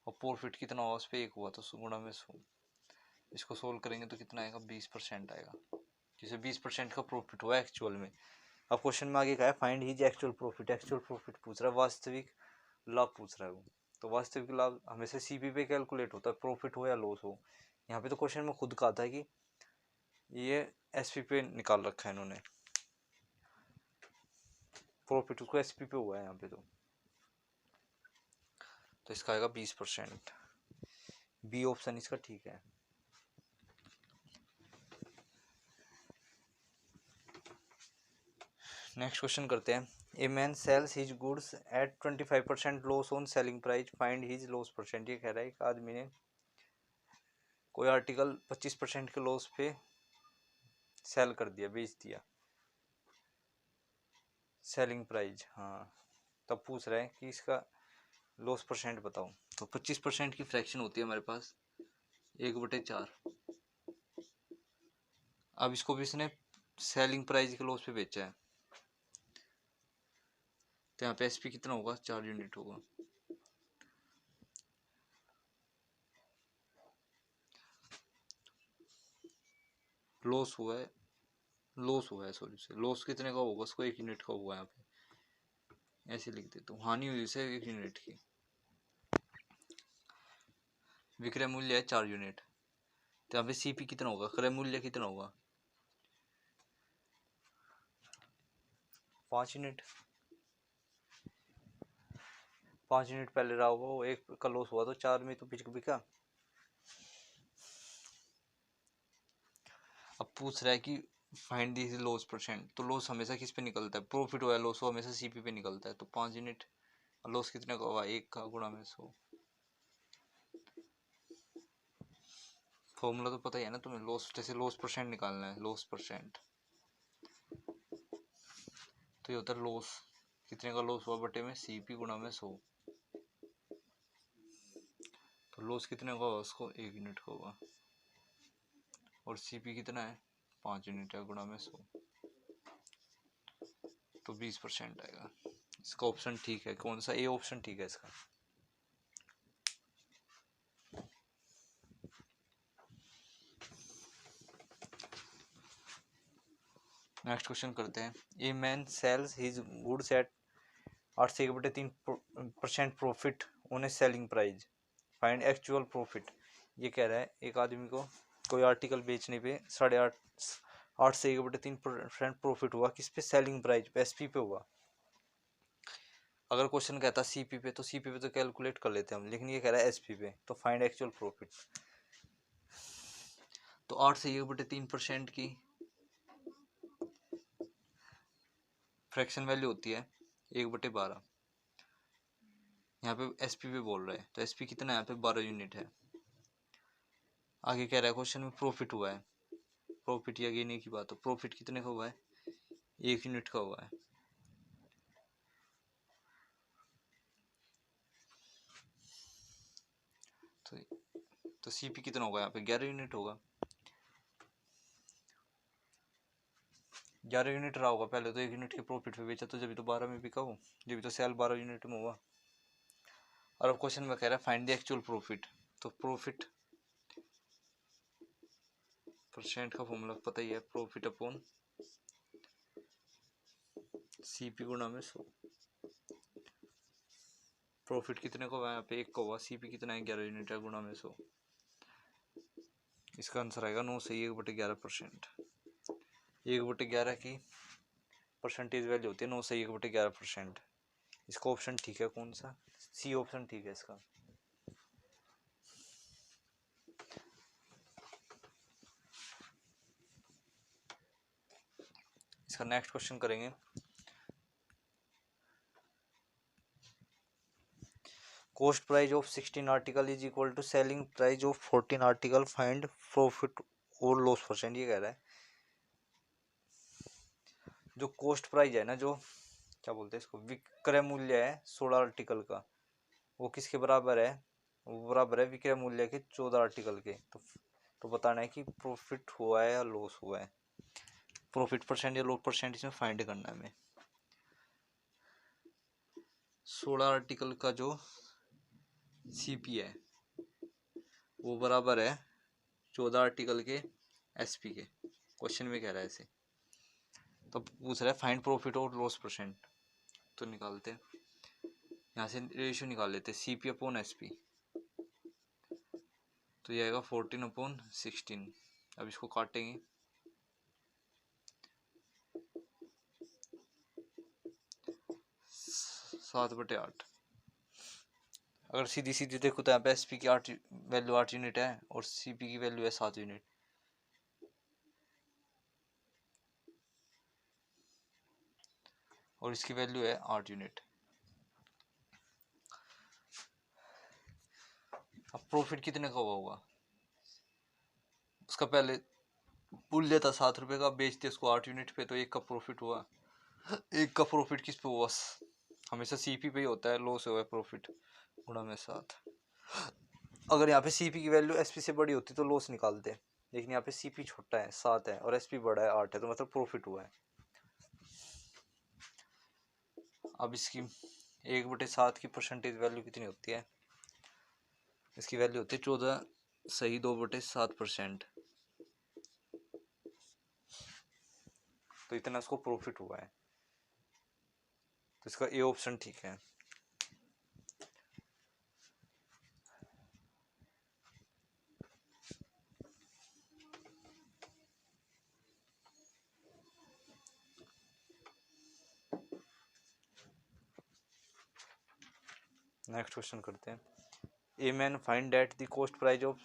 और प्रॉफिट कितना हुआ? उस पर 1 हुआ, तो गुणा में 100। इसको सोल्व करेंगे तो कितना आएगा? 20% आएगा, जिसे 20% का प्रॉफिट हुआ एक्चुअल में। अब क्वेश्चन में आगे क्या है? Find his actual profit, actual profit पूछ रहा है, वास्तविक लाभ पूछ रहा है वो। तो वास्तविक लाभ हमेशा सीपी पे कैलकुलेट होता है, प्रॉफिट हो या लॉस हो। यहाँ पे तो क्वेश्चन में खुद कहा था कि ये एसपी पे निकाल रखा है इन्होंने, प्रॉफिट को एसपी पे हुआ है यहाँ पे। तो इसका आएगा 20%। बी ऑप्शन इसका ठीक है। नेक्स्ट क्वेश्चन करते हैं। A man sales his goods at 25% loss on selling price, find his loss percent. ये कह रहा है एक आदमी ने कोई आर्टिकल 25% के लॉस पे सेल कर दिया, बेच दिया, सेलिंग प्राइस। हाँ, तब पूछ रहे हैं कि इसका लॉस परसेंट बताओ। तो 25% की फ्रैक्शन होती है हमारे पास 1/4। अब इसको भी इसने सेलिंग प्राइस के लॉस पे बेचा है, तो यहाँ पे एसपी कितना होगा? 4 यूनिट होगा। लॉस हुआ है, सॉरी से लॉस कितने का होगा? उसको 1 यूनिट का हुआ है। यहाँ पे ऐसे लिख देता हूँ, हानि हुई से 1 यूनिट की। विक्रय मूल्य है 4 यूनिट, तो यहाँ पे सीपी कितना होगा? क्रय मूल्य कितना होगा? 5 यूनिट। 5 यूनिट पहले रहा होगा, वो 1 का लॉस हुआ तो 4 में तो बिका। पूछ रहा है कि फाइंड दिस लॉस परसेंट, तो लॉस हमेशा किस पे निकलता है, प्रॉफिट हुआ है लॉस हो हमेशा सीपी पे निकलता है। तो 5 यूनिट, लॉस कितने का हुआ, 1 का गुणा में 100। फॉर्मूला तो पता ही है ना तुम्हें, लॉस जैसे लॉस परसेंट निकालना है, लॉस परसेंट तो ये होता है लॉस, कितने का लॉस हुआ बटे में सीपी गुणा में 100। तो लॉस कितने का होगा उसको, 1 यूनिट का होगा, और सीपी कितना है 5 यूनिट है, गुणा में 100, तो 20% आएगा। इसका ऑप्शन ठीक है, कौन सा, ए ऑप्शन ठीक है इसका। नेक्स्ट क्वेश्चन करते हैं। A man sales his goods at 8 से 1/3% profit on A selling price, find actual profit. ये कह रहा है एक आदमी को कोई आर्टिकल बेचने पे 8.5 से 1/3% प्रॉफिट हुआ, किस पे, सेलिंग प्राइस पे, एसपी पे हुआ। अगर क्वेश्चन कहता सीपी पे तो सीपी पे तो कैलकुलेट कर लेते हैं हम, लेकिन ये कह रहा है एसपी पे, तो फाइंड एक्चुअल प्रॉफिट। तो 8 से 1/3% की फ्रैक्शन वैल्यू होती है 1/12। यहाँ पे एसपी पे बोल रहा है, तो एसपी कितना है यहाँ पे 12 यूनिट है। आगे कह रहा है क्वेश्चन में प्रॉफिट हुआ है, प्रॉफिट या गेन की बात हो, प्रॉफिट कितने का हुआ है, 1 यूनिट का हुआ है। तो सीपी कितना होगा यहाँ पे, 11 यूनिट होगा। 11 यूनिट रहा होगा पहले, तो 1 यूनिट के प्रॉफिट पे बेचा, तो जब तो 12 में बिका हो, जब तो सेल 12 यूनिट में हुआ। और अब क्वेश्चन में कह रहा है फाइंड द एक्चुअल प्रॉफिट। तो प्रॉफिट परसेंट का फॉर्मूला पता ही है, प्रॉफिट अपॉन सीपी गुणा में 100। प्रॉफिट कितने का हुआ यहाँ पे, 1 का हुआ, सीपी कितना है 11 यूनिट है, गुणा में 100। इसका आंसर आएगा 9 से 1/11%। 1/11 की परसेंटेज वैल्यू होती है 9 से 1/11%। इसका ऑप्शन ठीक है, कौन सा, सी ऑप्शन ठीक है इसका। इसका नेक्स्ट क्वेश्चन करेंगे। Cost price of 16 article is equal to selling price of 14 article, find profit और लॉस परसेंट। ये कह रहा है जो कॉस्ट प्राइस है ना, जो क्या बोलते हैं इसको, विक्रय मूल्य है 16 आर्टिकल का, वो किसके बराबर है, वो बराबर है विक्रय मूल्य के 14 आर्टिकल के। तो बताना है कि प्रॉफिट हुआ है या लॉस हुआ है, प्रॉफिट परसेंट या लॉस परसेंट इसमें फाइंड करना है हमें। 16 आर्टिकल का जो सीपी है वो बराबर है 14 आर्टिकल के एसपी के। क्वेश्चन में कह रहा है ऐसे, तो पूछ रहा है फाइंड प्रॉफिट और लॉस परसेंट। तो निकालते हैं, यहाँ से रेशियो निकाल लेते हैं, सीपी अपॉन एसपी। तो ये आएगा 14/16। अब इसको काटेंगे, 7/8। अगर सीधी सीधी देखो तो यहाँ पे एसपी की 8 वैल्यू 8 यूनिट है, और सीपी की वैल्यू है 7 यूनिट। और इसकी वैल्यू है 8 यूनिट। अब प्रॉफिट कितने का हुआ होगा, उसका पहले मूल्य था 7 रुपये का, बेचते उसको 8 यूनिट पे, तो 1 का प्रॉफिट हुआ। 1 का प्रॉफिट किस पे हुआ, हमेशा सीपी पे ही होता है, लॉस हुआ है प्रॉफिट, गुणा में 7। अगर यहाँ पे सीपी की वैल्यू एसपी से बड़ी होती तो लॉस निकालते, लेकिन यहाँ पे सीपी छोटा है 7 है और एसपी बड़ा है 8 है, तो मतलब प्रॉफिट हुआ है। अब इसकी 1/7 की परसेंटेज वैल्यू कितनी होती है, इसकी वैल्यू होती है 14 सही 2/7%। तो इतना इसको प्रॉफिट हुआ है, तो इसका ए ऑप्शन ठीक है। नेक्स्ट क्वेश्चन करते हैं। A man find that the cost price of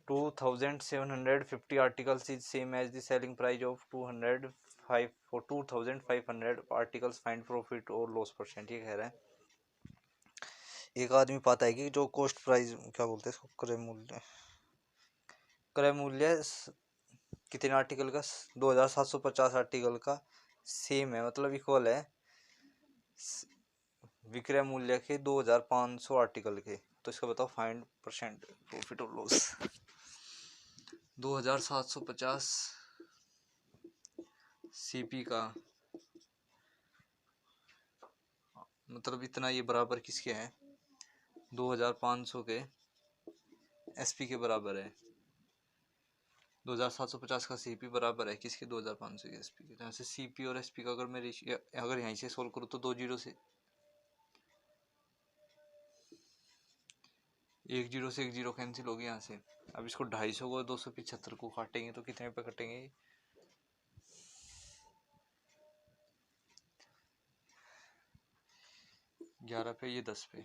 2750 articles is same as the selling price of 205 for 2500 articles, find profit or loss percent। ये कह रहा है एक आदमी पाता है कि जो कॉस्ट प्राइस क्या बोलते हैं इसको, क्रय मूल्य कितने आर्टिकल का, 2750 आर्टिकल का सेम है, मतलब इक्वल है विक्रय मूल्य के 2500 आर्टिकल के। तो इसका बताओ फाइंड परसेंट प्रॉफिट और लॉस। 2750 सीपी का मतलब इतना, ये बराबर किसके हैं, 2500 के एसपी के बराबर है। 2750 का सीपी बराबर है किसके, 2500 के एसपी के। तो यहाँ से सीपी और एसपी का अगर मैं रेशियो अगर यहीं से सोल्व करूँ तो 2 जीरो से 1 जीरो से 1 जीरो कैंसिल होगी यहाँ से। अब इसको 250 को 275 को काटेंगे तो कितने पे कटेंगे, 11 पे, ये 10 पे।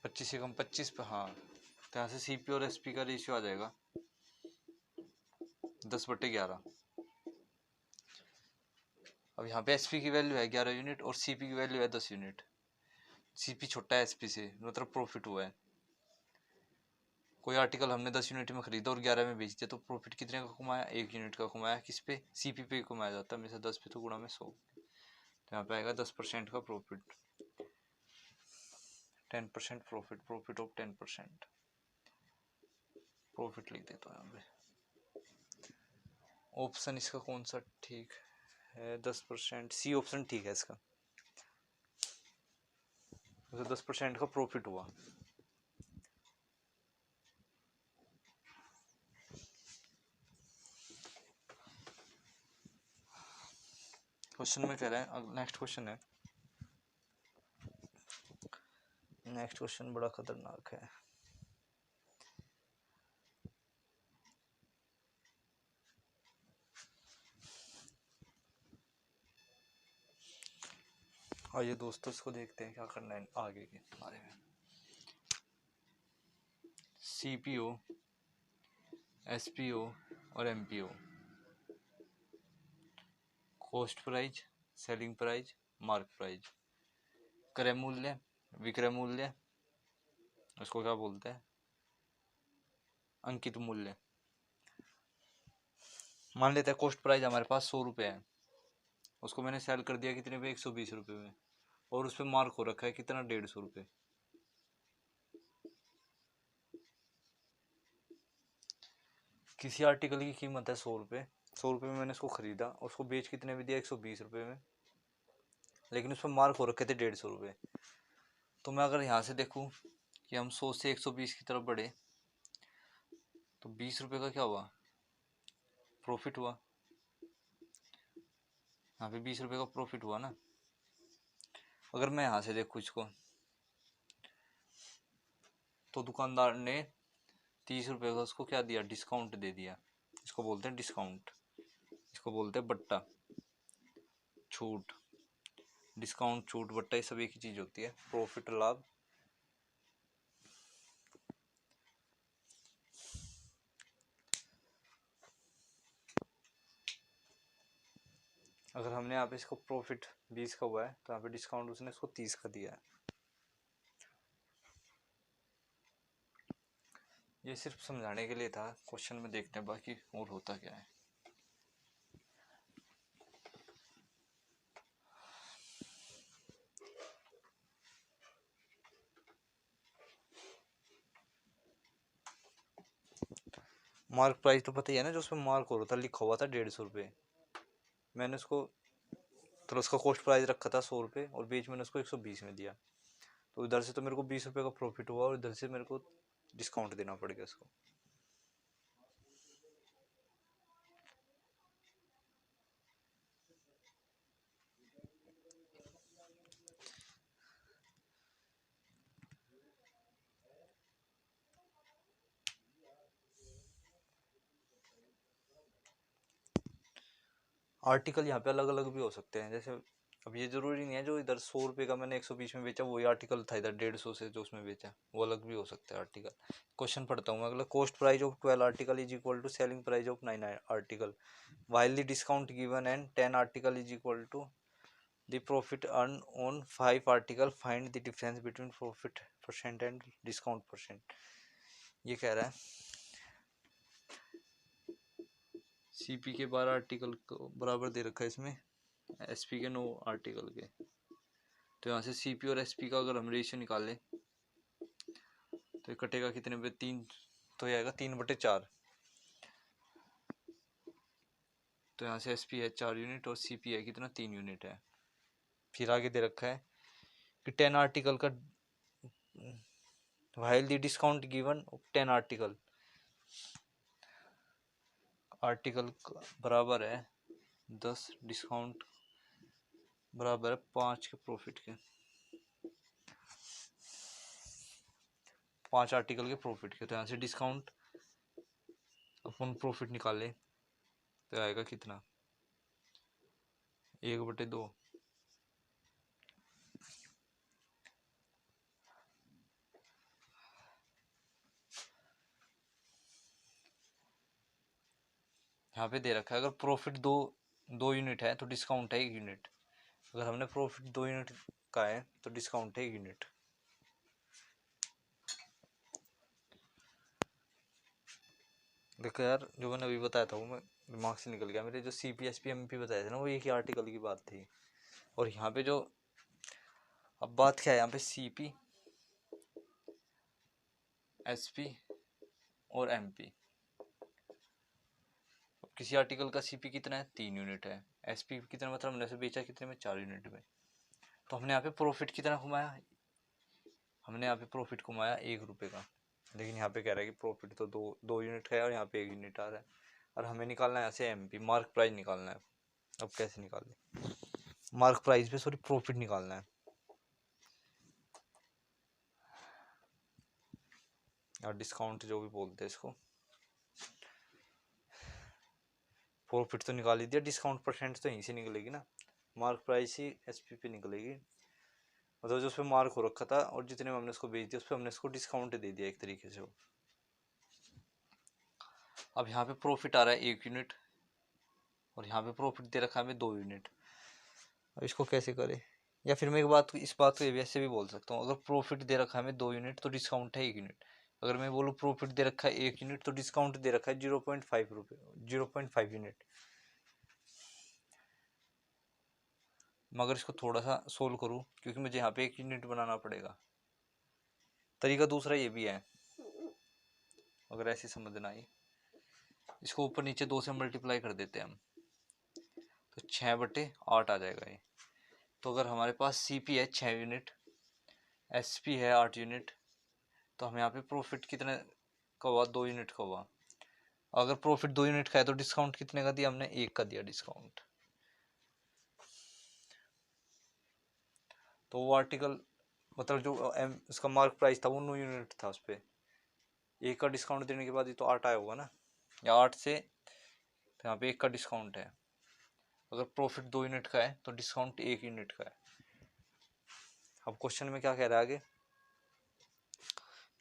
25 से कम 25 पे, हाँ। तो यहाँ से सीपी और एसपी का रेशियो आ जाएगा 10/11। अब यहाँ पे एसपी की वैल्यू है 11 यूनिट और सीपी की वैल्यू है 10 यूनिट। सीपी छोटा है एसपी से, मतलब प्रॉफिट हुआ है। कोई आर्टिकल हमने 10 यूनिट में खरीदा और 11 में बेच दिया तो प्रॉफिट कितने का कमाया, 1 यूनिट का कमाया। किस पे, सीपी पे कमाया जाता है, हमेशा 10 पे तो गुणा में 100। तो यहाँ पे आएगा 10% का profit, 10% profit, profit of 10%। Profit लिख देता हूँ यहाँ पे। ऑप्शन इसका कौन सा ठीक है, 10%, सी ऑप्शन ठीक है इसका। तो 10% का प्रॉफिट हुआ। क्वेश्चन में कह रहा है, नेक्स्ट क्वेश्चन है, नेक्स्ट क्वेश्चन बड़ा खतरनाक है। आइए दोस्तों इसको देखते हैं क्या करना है आगे के बारे में। सीपीओ, एसपीओ और MPO, cost price, selling price, mark price. क्रय मूल्य, विक्रय मूल्य, उसको क्या बोलते हैं, अंकित मूल्य। मान लेते हैं कॉस्ट प्राइस हमारे पास 100 रुपये है, उसको मैंने सेल कर दिया कितने पे, 120 रुपये में, और उस पर मार्क हो रखा है कितना, 150 रुपये। किसी आर्टिकल की कीमत है 100 रुपये, 100 रुपये में मैंने उसको खरीदा, उसको बेच कितने में दिया, 120 रुपये में, लेकिन उस पर मार्क हो रखे थे 150 रुपये। तो मैं अगर यहाँ से देखूँ कि हम 100 से 120 की तरफ बढ़े तो 20 रुपये का क्या हुआ, प्रॉफिट हुआ। यहाँ पे 20 रुपये का प्रॉफिट हुआ ना। अगर मैं यहाँ से देखूँ इसको तो दुकानदार ने 30 रुपये का उसको क्या दिया, डिस्काउंट दे दिया। इसको बोलते हैं डिस्काउंट, इसको बोलते हैं बट्टा, छूट। डिस्काउंट, छूट, बट्टा, ये सब एक ही चीज होती है, प्रॉफिट, लाभ। अगर हमने यहाँ पे इसको प्रॉफिट 20 का हुआ है तो यहाँ पे डिस्काउंट उसने इसको 30 का दिया है। ये सिर्फ समझाने के लिए था, क्वेश्चन में देखते हैं बाकी और होता क्या है। मार्क प्राइस तो पता ही है ना, जो उसमें मार्क हो रहा था, लिखा हुआ था 150 रुपये। मैंने उसको तो उसका कॉस्ट प्राइस रखा था 100 रुपये और बीच मैंने उसको 120 में दिया, तो इधर से तो मेरे को 20 रुपये का प्रॉफिट हुआ और इधर से मेरे को डिस्काउंट देना पड़ गया उसको। आर्टिकल यहाँ पे अलग अलग भी हो सकते हैं, जैसे अब ये जरूरी नहीं है जो इधर 100 रुपये का मैंने 120 में बेचा वही आर्टिकल था इधर 150 से जो उसमें बेचा, वो अलग भी हो सकता है आर्टिकल। क्वेश्चन पढ़ता हूँ मैं अगला। Cost price of 12 article is equal to selling price of 9 article while the discount given and 10 article is equal to the profit earned on 5 article, find the difference between profit percent and discount percent। ये कह रहा है CP के 12 article को बराबर दे रखा है इसमें एसपी के 9 आर्टिकल के। तो यहाँ से सीपी और एसपी का अगर हम रेशियो निकालें तो कटेगा कितने पे 3, तो ये आएगा 3/4। तो यहाँ से एसपी है 4 यूनिट और सीपी है कितना 3 यूनिट है। फिर आगे दे रखा है कि 10 आर्टिकल का while the discount given 10 article बराबर है 10 डिस्काउंट बराबर है 5 के प्रॉफिट के, 5 आर्टिकल के प्रॉफिट के। तो यहाँ से डिस्काउंट अपन प्रॉफिट निकाले तो आएगा कितना 1/2। यहाँ पे दे रखा है अगर प्रॉफिट दो यूनिट है तो डिस्काउंट है 1 यूनिट। अगर हमने प्रॉफिट 2 यूनिट का है तो डिस्काउंट है 1 यूनिट। देखो यार जो मैंने अभी बताया था वो मैं दिमाग से निकल गया मेरे, जो CPSP MP बताए थे ना वो एक ही आर्टिकल की बात थी। और यहाँ पे जो अब बात क्या है यहाँ पे CP SP और MP। अब किसी आर्टिकल का CP कितना है 3 यूनिट है, SP कितना मतलब हमने से बेचा कितने में 4 यूनिट में। तो हमने यहाँ पे प्रॉफिट कितना कमाया, हमने यहाँ पे प्रॉफिट कमाया 1 रुपये का। लेकिन यहाँ पे कह रहा है कि प्रॉफिट तो दो यूनिट का है और यहाँ पे 1 यूनिट आ रहा है और हमें निकालना है यहाँ से MP मार्क प्राइस निकालना है। अब कैसे निकालें, मार्क प्राइस पे सॉरी प्रॉफिट निकालना है और डिस्काउंट जो भी बोलते हैं इसको। प्रॉफिट तो निकाल ही दिया, डिस्काउंट परसेंट तो यहीं से निकलेगी ना, मार्क प्राइस ही SP पे निकलेगी। मतलब जो उस पर मार्क हो रखा था और जितने में हमने उसको बेच दिया उस पर हमने उसको डिस्काउंट दे दिया एक तरीके से। अब यहाँ पे प्रॉफिट आ रहा है 1 यूनिट और यहाँ पे प्रॉफिट दे रखा है हमें 2 यूनिट। अब इसको कैसे करें, या फिर मैं इस बात को वैसे भी बोल सकता हूँ, अगर प्रॉफिट दे रखा है हमें 2 यूनिट तो डिस्काउंट है 1 यूनिट। अगर मैं बोलूँ प्रॉफिट दे रखा है 1 यूनिट तो डिस्काउंट दे रखा है 0.5 रुपये 0.5 यूनिट। मगर इसको थोड़ा सा सोल्व करूँ क्योंकि मुझे यहाँ पे 1 यूनिट बनाना पड़ेगा। तरीका दूसरा ये भी है, अगर ऐसे समझना आई इसको ऊपर नीचे 2 से मल्टीप्लाई कर देते हैं हम तो 6/8 आ जाएगा ये। तो अगर हमारे पास CP है 6 यूनिट, SP है 8 यूनिट, तो हम यहाँ पे प्रॉफिट कितने का हुआ 2 यूनिट का हुआ। अगर प्रॉफिट 2 यूनिट का है तो डिस्काउंट कितने का दिया हमने 1 का दिया डिस्काउंट। तो वो आर्टिकल मतलब जो इसका मार्क प्राइस था वो 9 यूनिट था, उस पर 1 का डिस्काउंट देने के बाद ये तो 8 आया होगा ना, या 8 से तो यहाँ पे 1 का डिस्काउंट है। अगर प्रॉफिट 2 यूनिट का है तो डिस्काउंट 1 यूनिट का है। अब क्वेश्चन में क्या कह रहा है आगे,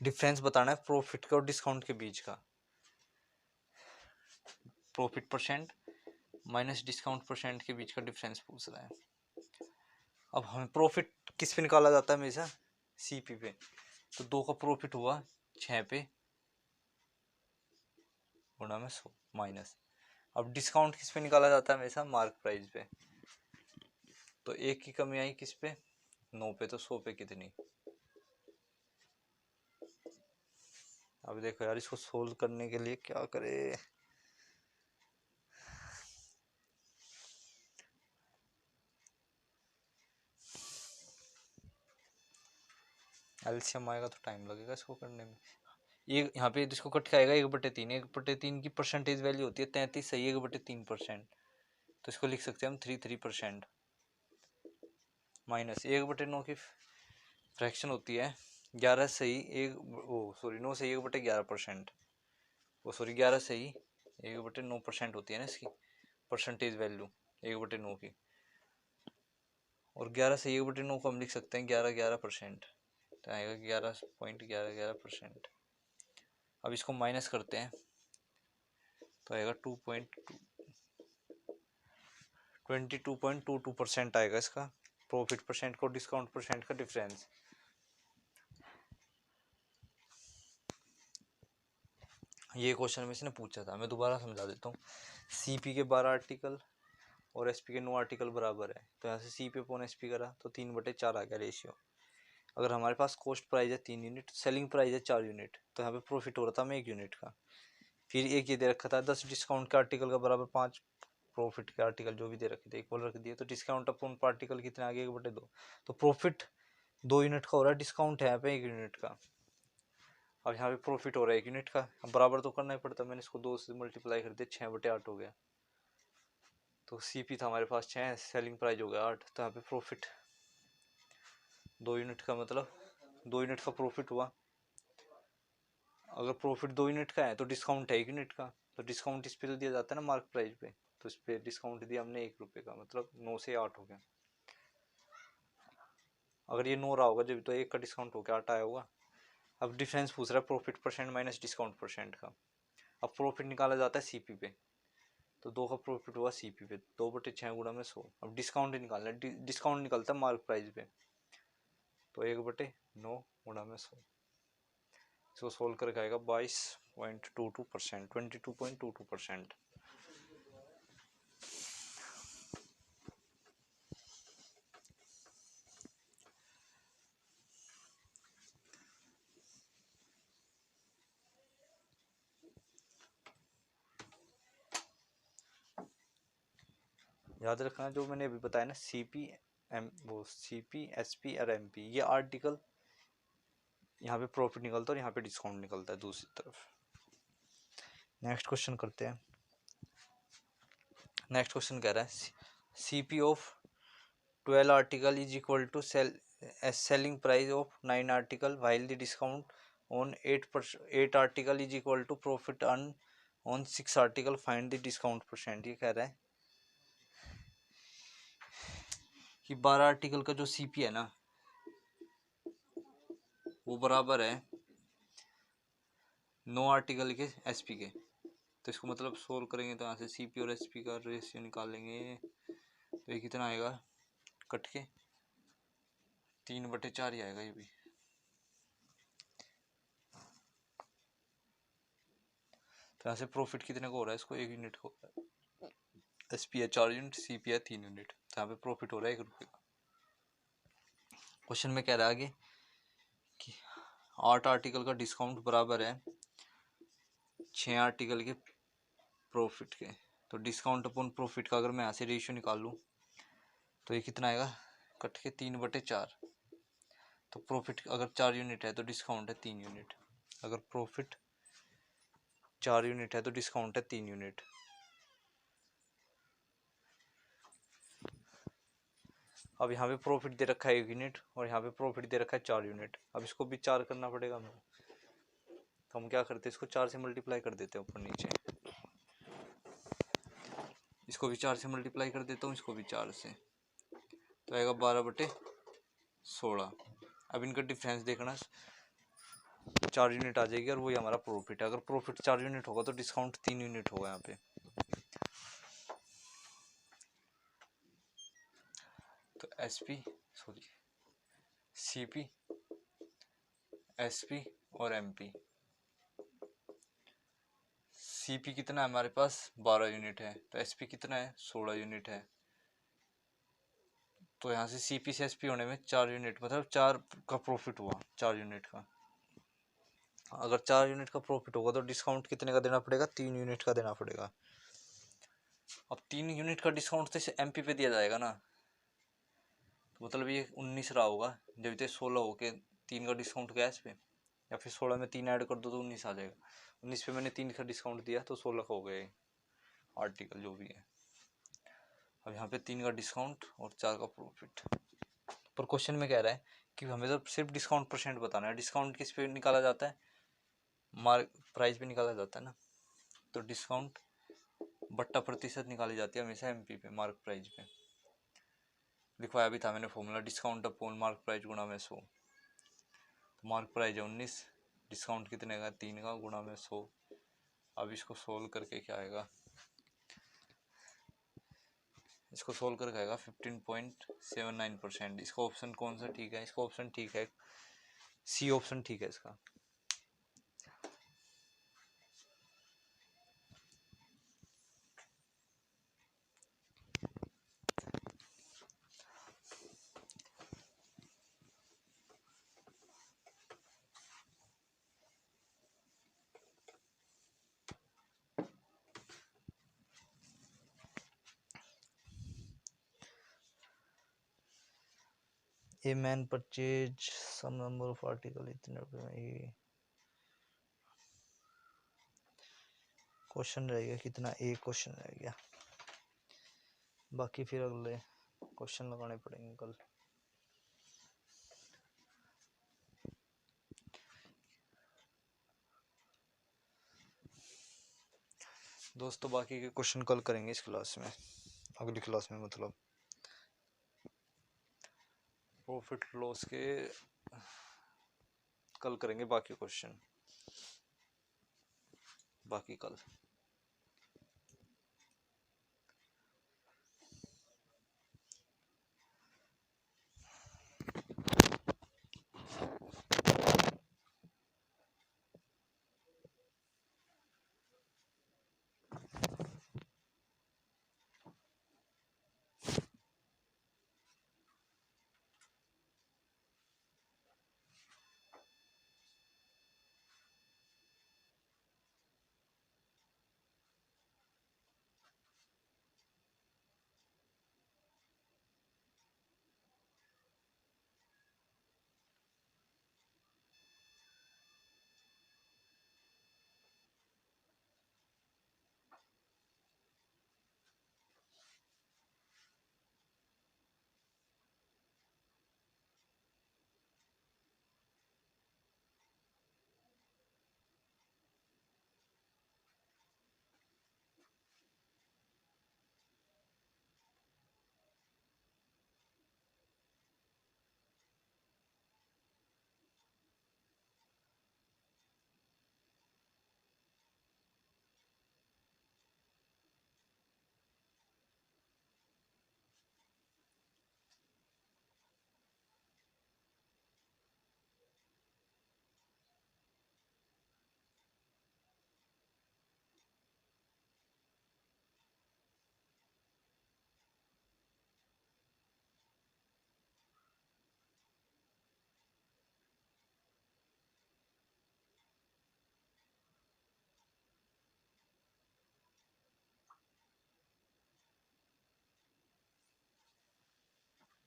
डिफरेंस बताना है प्रॉफिट के और डिस्काउंट के बीच का, profit percent minus discount percent के बीच का डिफरेंस पूछ रहा है। अब हमें प्रॉफिट किस पे निकाला जाता है हमेशा CP पे, तो 2 का प्रॉफिट हुआ 6 पे गुणा में 100 माइनस। अब डिस्काउंट किस पे निकाला जाता है हमेशा मार्क प्राइस पे, तो 1 की कमी आई किस पे 9 पे, तो 100 पे कितनी। अब देखो यार इसको सोल्व करने के लिए क्या करे, LCM आएगा तो टाइम लगेगा इसको करने में। ये यहाँ पे इसको कट के आएगा 1/3, 1/3 की परसेंटेज वैल्यू होती है 33 सही 1/3%, तो इसको लिख सकते हैं हम 33% माइनस 1/9 की फ्रैक्शन होती है 11 सही 9 सही 1/11%, वो सॉरी 11 सही 1/9% होती है ना इसकी परसेंटेज वैल्यू 1/9 की। और 11 से 1/9 को हम लिख सकते हैं 11% तो आएगा 11.11%। अब इसको माइनस करते हैं तो आएगा 22.22% आएगा इसका प्रॉफिट परसेंट को डिस्काउंट परसेंट का डिफरेंस। ये क्वेश्चन में इसने पूछा था, मैं दोबारा समझा देता हूँ। सीपी के 12 आर्टिकल और एसपी के 9 आर्टिकल बराबर है, तो यहाँ से सीपी अपॉन एसपी करा तो 3/4 आ गया रेशियो। अगर हमारे पास कॉस्ट प्राइस है 3 यूनिट, सेलिंग प्राइस है 4 यूनिट, तो यहाँ पे प्रॉफिट हो रहा था हमें 1 यूनिट का। फिर एक ये दे रखा था 10 डिस्काउंट के आर्टिकल का बराबर 5 प्रॉफिट के आर्टिकल जो भी दे रखे थे इक्वल रख दिए, तो डिस्काउंट अपॉन पार्टिकल कितने आ गए 1/2, तो प्रॉफिट 2 यूनिट का हो रहा है, डिस्काउंट है यहाँ पे 1 यूनिट का। अब यहाँ पे प्रॉफिट हो रहा है 1 यूनिट का, अब बराबर तो करना ही पड़ता, मैंने इसको 2 से मल्टीप्लाई कर दिया 6/8 हो गया। तो सीपी था हमारे पास 6, सेलिंग प्राइस हो गया 8, तो यहाँ पे प्रॉफिट 2 यूनिट का, मतलब 2 यूनिट का प्रॉफिट हुआ। अगर प्रॉफिट 2 यूनिट का है तो डिस्काउंट है 1 यूनिट का, तो डिस्काउंट इस पे तो दिया जाता है ना मार्क प्राइस पे, तो इस पे डिस्काउंट दिया हमने 1 रुपये का, मतलब 9 से 8 हो गया। अगर ये 9 रहा होगा जब तो 1 का डिस्काउंट हो गया 8 आया होगा। अब डिफरेंस पूछ रहा है profit percent minus discount percent का। अब प्रॉफिट निकाला जाता है सीपी पे, तो 2 का प्रॉफिट हुआ सीपी पे, 2/6 गुणा में 100। अब डिस्काउंट निकालना है, डिस्काउंट निकलता है मार्क प्राइस पे, तो 1/9 गुणा में 100। इसको सोल्व करके आएगा 22.22%, 22.22%। याद रखना जो मैंने अभी बताया ना, सीपी एसपी और एमपी, ये आर्टिकल यहाँ पे प्रॉफिट निकलता है और यहाँ पे डिस्काउंट निकलता है दूसरी तरफ। नेक्स्ट क्वेश्चन करते हैं। नेक्स्ट क्वेश्चन कह रहा है CP of 12 article is equal to selling price of 9 article while the discount on 8 article is equal to profit earn on 6 article, find the discount percent. ये कह रहा है कि 12 आर्टिकल का जो सीपी है ना वो बराबर है 9 आर्टिकल के एसपी के, तो इसको मतलब सोल्व करेंगे तो यहाँ से सीपी और एसपी का रेशियो निकालेंगे, तो ये कितना आएगा कट के 3/4 ही आएगा ये भी। तो यहाँ से प्रॉफिट कितने को हो रहा है, इसको 1 यूनिट को हो रहा है, एसपी है 4 यूनिट, सीपी है 3 यूनिट, तो यहाँ पे प्रॉफिट हो रहा है 1 रुपये का। क्वेश्चन में कह रहा है आगे कि 8 आर्टिकल का डिस्काउंट बराबर है 6 आर्टिकल के प्रॉफिट के, तो डिस्काउंट अपॉन प्रॉफिट का अगर मैं यहाँ से रेशियो निकाल लूँ तो ये कितना आएगा कट के 3/4। तो प्रॉफिट अगर 4 यूनिट है तो डिस्काउंट है 3 यूनिट, अगर प्रॉफिट 4 यूनिट है तो डिस्काउंट है 3 यूनिट। अब यहाँ पे प्रॉफिट दे रखा है 1 यूनिट और यहाँ पे प्रॉफिट दे रखा है 4 यूनिट, अब इसको भी 4 करना पड़ेगा हमें, तो हम क्या करते हैं इसको 4 से मल्टीप्लाई कर देते हैं ऊपर नीचे, इसको भी 4 से मल्टीप्लाई कर देता हूँ, इसको भी 4 से, तो आएगा 12/16। अब इनका डिफरेंस देखना, 4 यूनिट आ जाएगी और वही हमारा प्रॉफिट है। अगर प्रॉफिट 4 यूनिट होगा तो डिस्काउंट 3 यूनिट होगा यहाँ पे। तो सीपी, एसपी और एमपी। सीपी कितना है हमारे पास 12 यूनिट है, तो एसपी कितना है 16 यूनिट है, तो यहाँ से सीपी से एसपी होने में 4 यूनिट, मतलब 4 का प्रॉफिट हुआ 4 यूनिट का। अगर 4 यूनिट का प्रॉफिट होगा तो डिस्काउंट कितने का देना पड़ेगा, 3 यूनिट का देना पड़ेगा। अब 3 यूनिट का डिस्काउंट तो इसे एमपी पे दिया जाएगा ना, तो मतलब ये 19 रहा होगा, जब इतने 16 हो के 3 का डिस्काउंट गया इस पे, या फिर 16 में 3 ऐड कर दो तो 19 आ जाएगा। 19 पे मैंने 3 का डिस्काउंट दिया तो 16 का हो गया आर्टिकल जो भी है। अब यहाँ पे 3 का डिस्काउंट और 4 का प्रॉफिट। पर क्वेश्चन में कह रहा है कि हमें तो सिर्फ डिस्काउंट परसेंट बताना है, डिस्काउंट किस पे निकाला जाता है, मार्क प्राइस पे निकाला जाता है ना, तो डिस्काउंट बट्टा प्रतिशत निकाली जाती है हमेशा एमपी पे, मार्क प्राइस पे। लिखवाया भी था मैंने formula, discount upon mark price गुणा में 100। तो मार्क प्राइस है 19, डिस्काउंट कितने का 3 का गुणा में 100। अब इसको सोल्व करके क्या आएगा, इसको सोल्व करके आएगा 15.79%। इसका ऑप्शन कौन सा ठीक है, इसका ऑप्शन ठीक है सी ऑप्शन ठीक है इसका। A man purchase some number of article इतने रुपए में, ये क्वेश्चन रह गया कितना, एक क्वेश्चन रह गया, बाकी फिर अगले क्वेश्चन लगाने पड़ेंगे कल। दोस्तों बाकी के क्वेश्चन कल करेंगे इस क्लास में, अगली क्लास में मतलब प्रॉफिट लॉस के कल करेंगे बाकी क्वेश्चन, बाकी कल।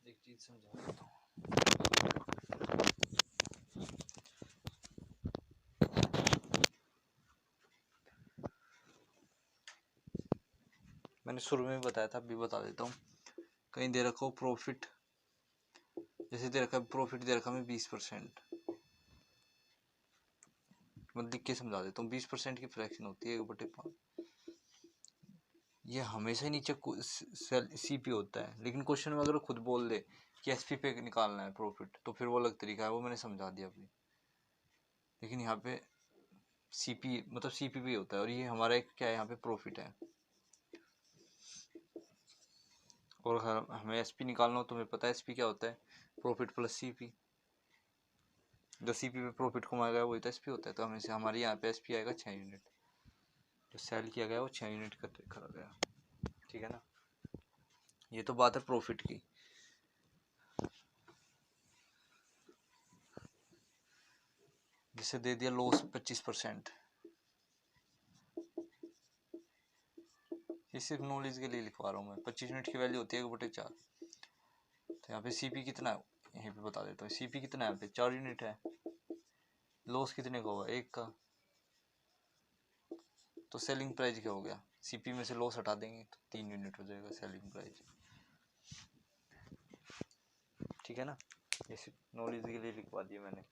एक चीज समझा देता हूँ, मैंने शुरू में बताया था, अभी बता देता हूँ। कहीं दे रखा हो प्रॉफिट, जैसे दे रखा है प्रॉफिट दे रखा है 20%, मैं लिख के समझा देता हूँ। 20% की फ्रैक्शन होती है 1/5। ये हमेशा ही नीचे सीपी होता है, लेकिन क्वेश्चन में अगर खुद बोल दे कि एसपी पे निकालना है प्रॉफिट, तो फिर वो अलग तरीका है, वो मैंने समझा दिया अभी। लेकिन यहाँ पे सीपी मतलब सीपी पे होता है, और ये हमारा एक क्या है, यहाँ पे प्रॉफिट है। और हमें एसपी निकालना हो तो हमें पता है एसपी क्या होता है, प्रॉफिट प्लस सीपी। जो सीपी पे प्रॉफिट कमाया गया वही तो एसपी होता है। तो हमें से हमारे यहाँ पे एसपी आएगा 6 यूनिट, जो सेल किया गया वो 6 यूनिट करा गया, ठीक है ना। ये तो बात है प्रॉफिट की। जिसे दे दिया लॉस 25%, ये सिर्फ नॉलेज के लिए लिखवा रहा हूँ मैं। 25 यूनिट की वैल्यू होती है 1/4। तो यहाँ पे सीपी कितना है, यहीं पे बता देता हूँ। सीपी कितना है, यहाँ पे 4 यूनिट है। लॉस कितने का हुआ, 1 का। तो सेलिंग प्राइस क्या हो गया, सीपी में से लॉस हटा देंगे तो 3 यूनिट हो जाएगा सेलिंग प्राइस, ठीक है ना। ये सिर्फ नॉलेज के लिए लिखवा दिया मैंने।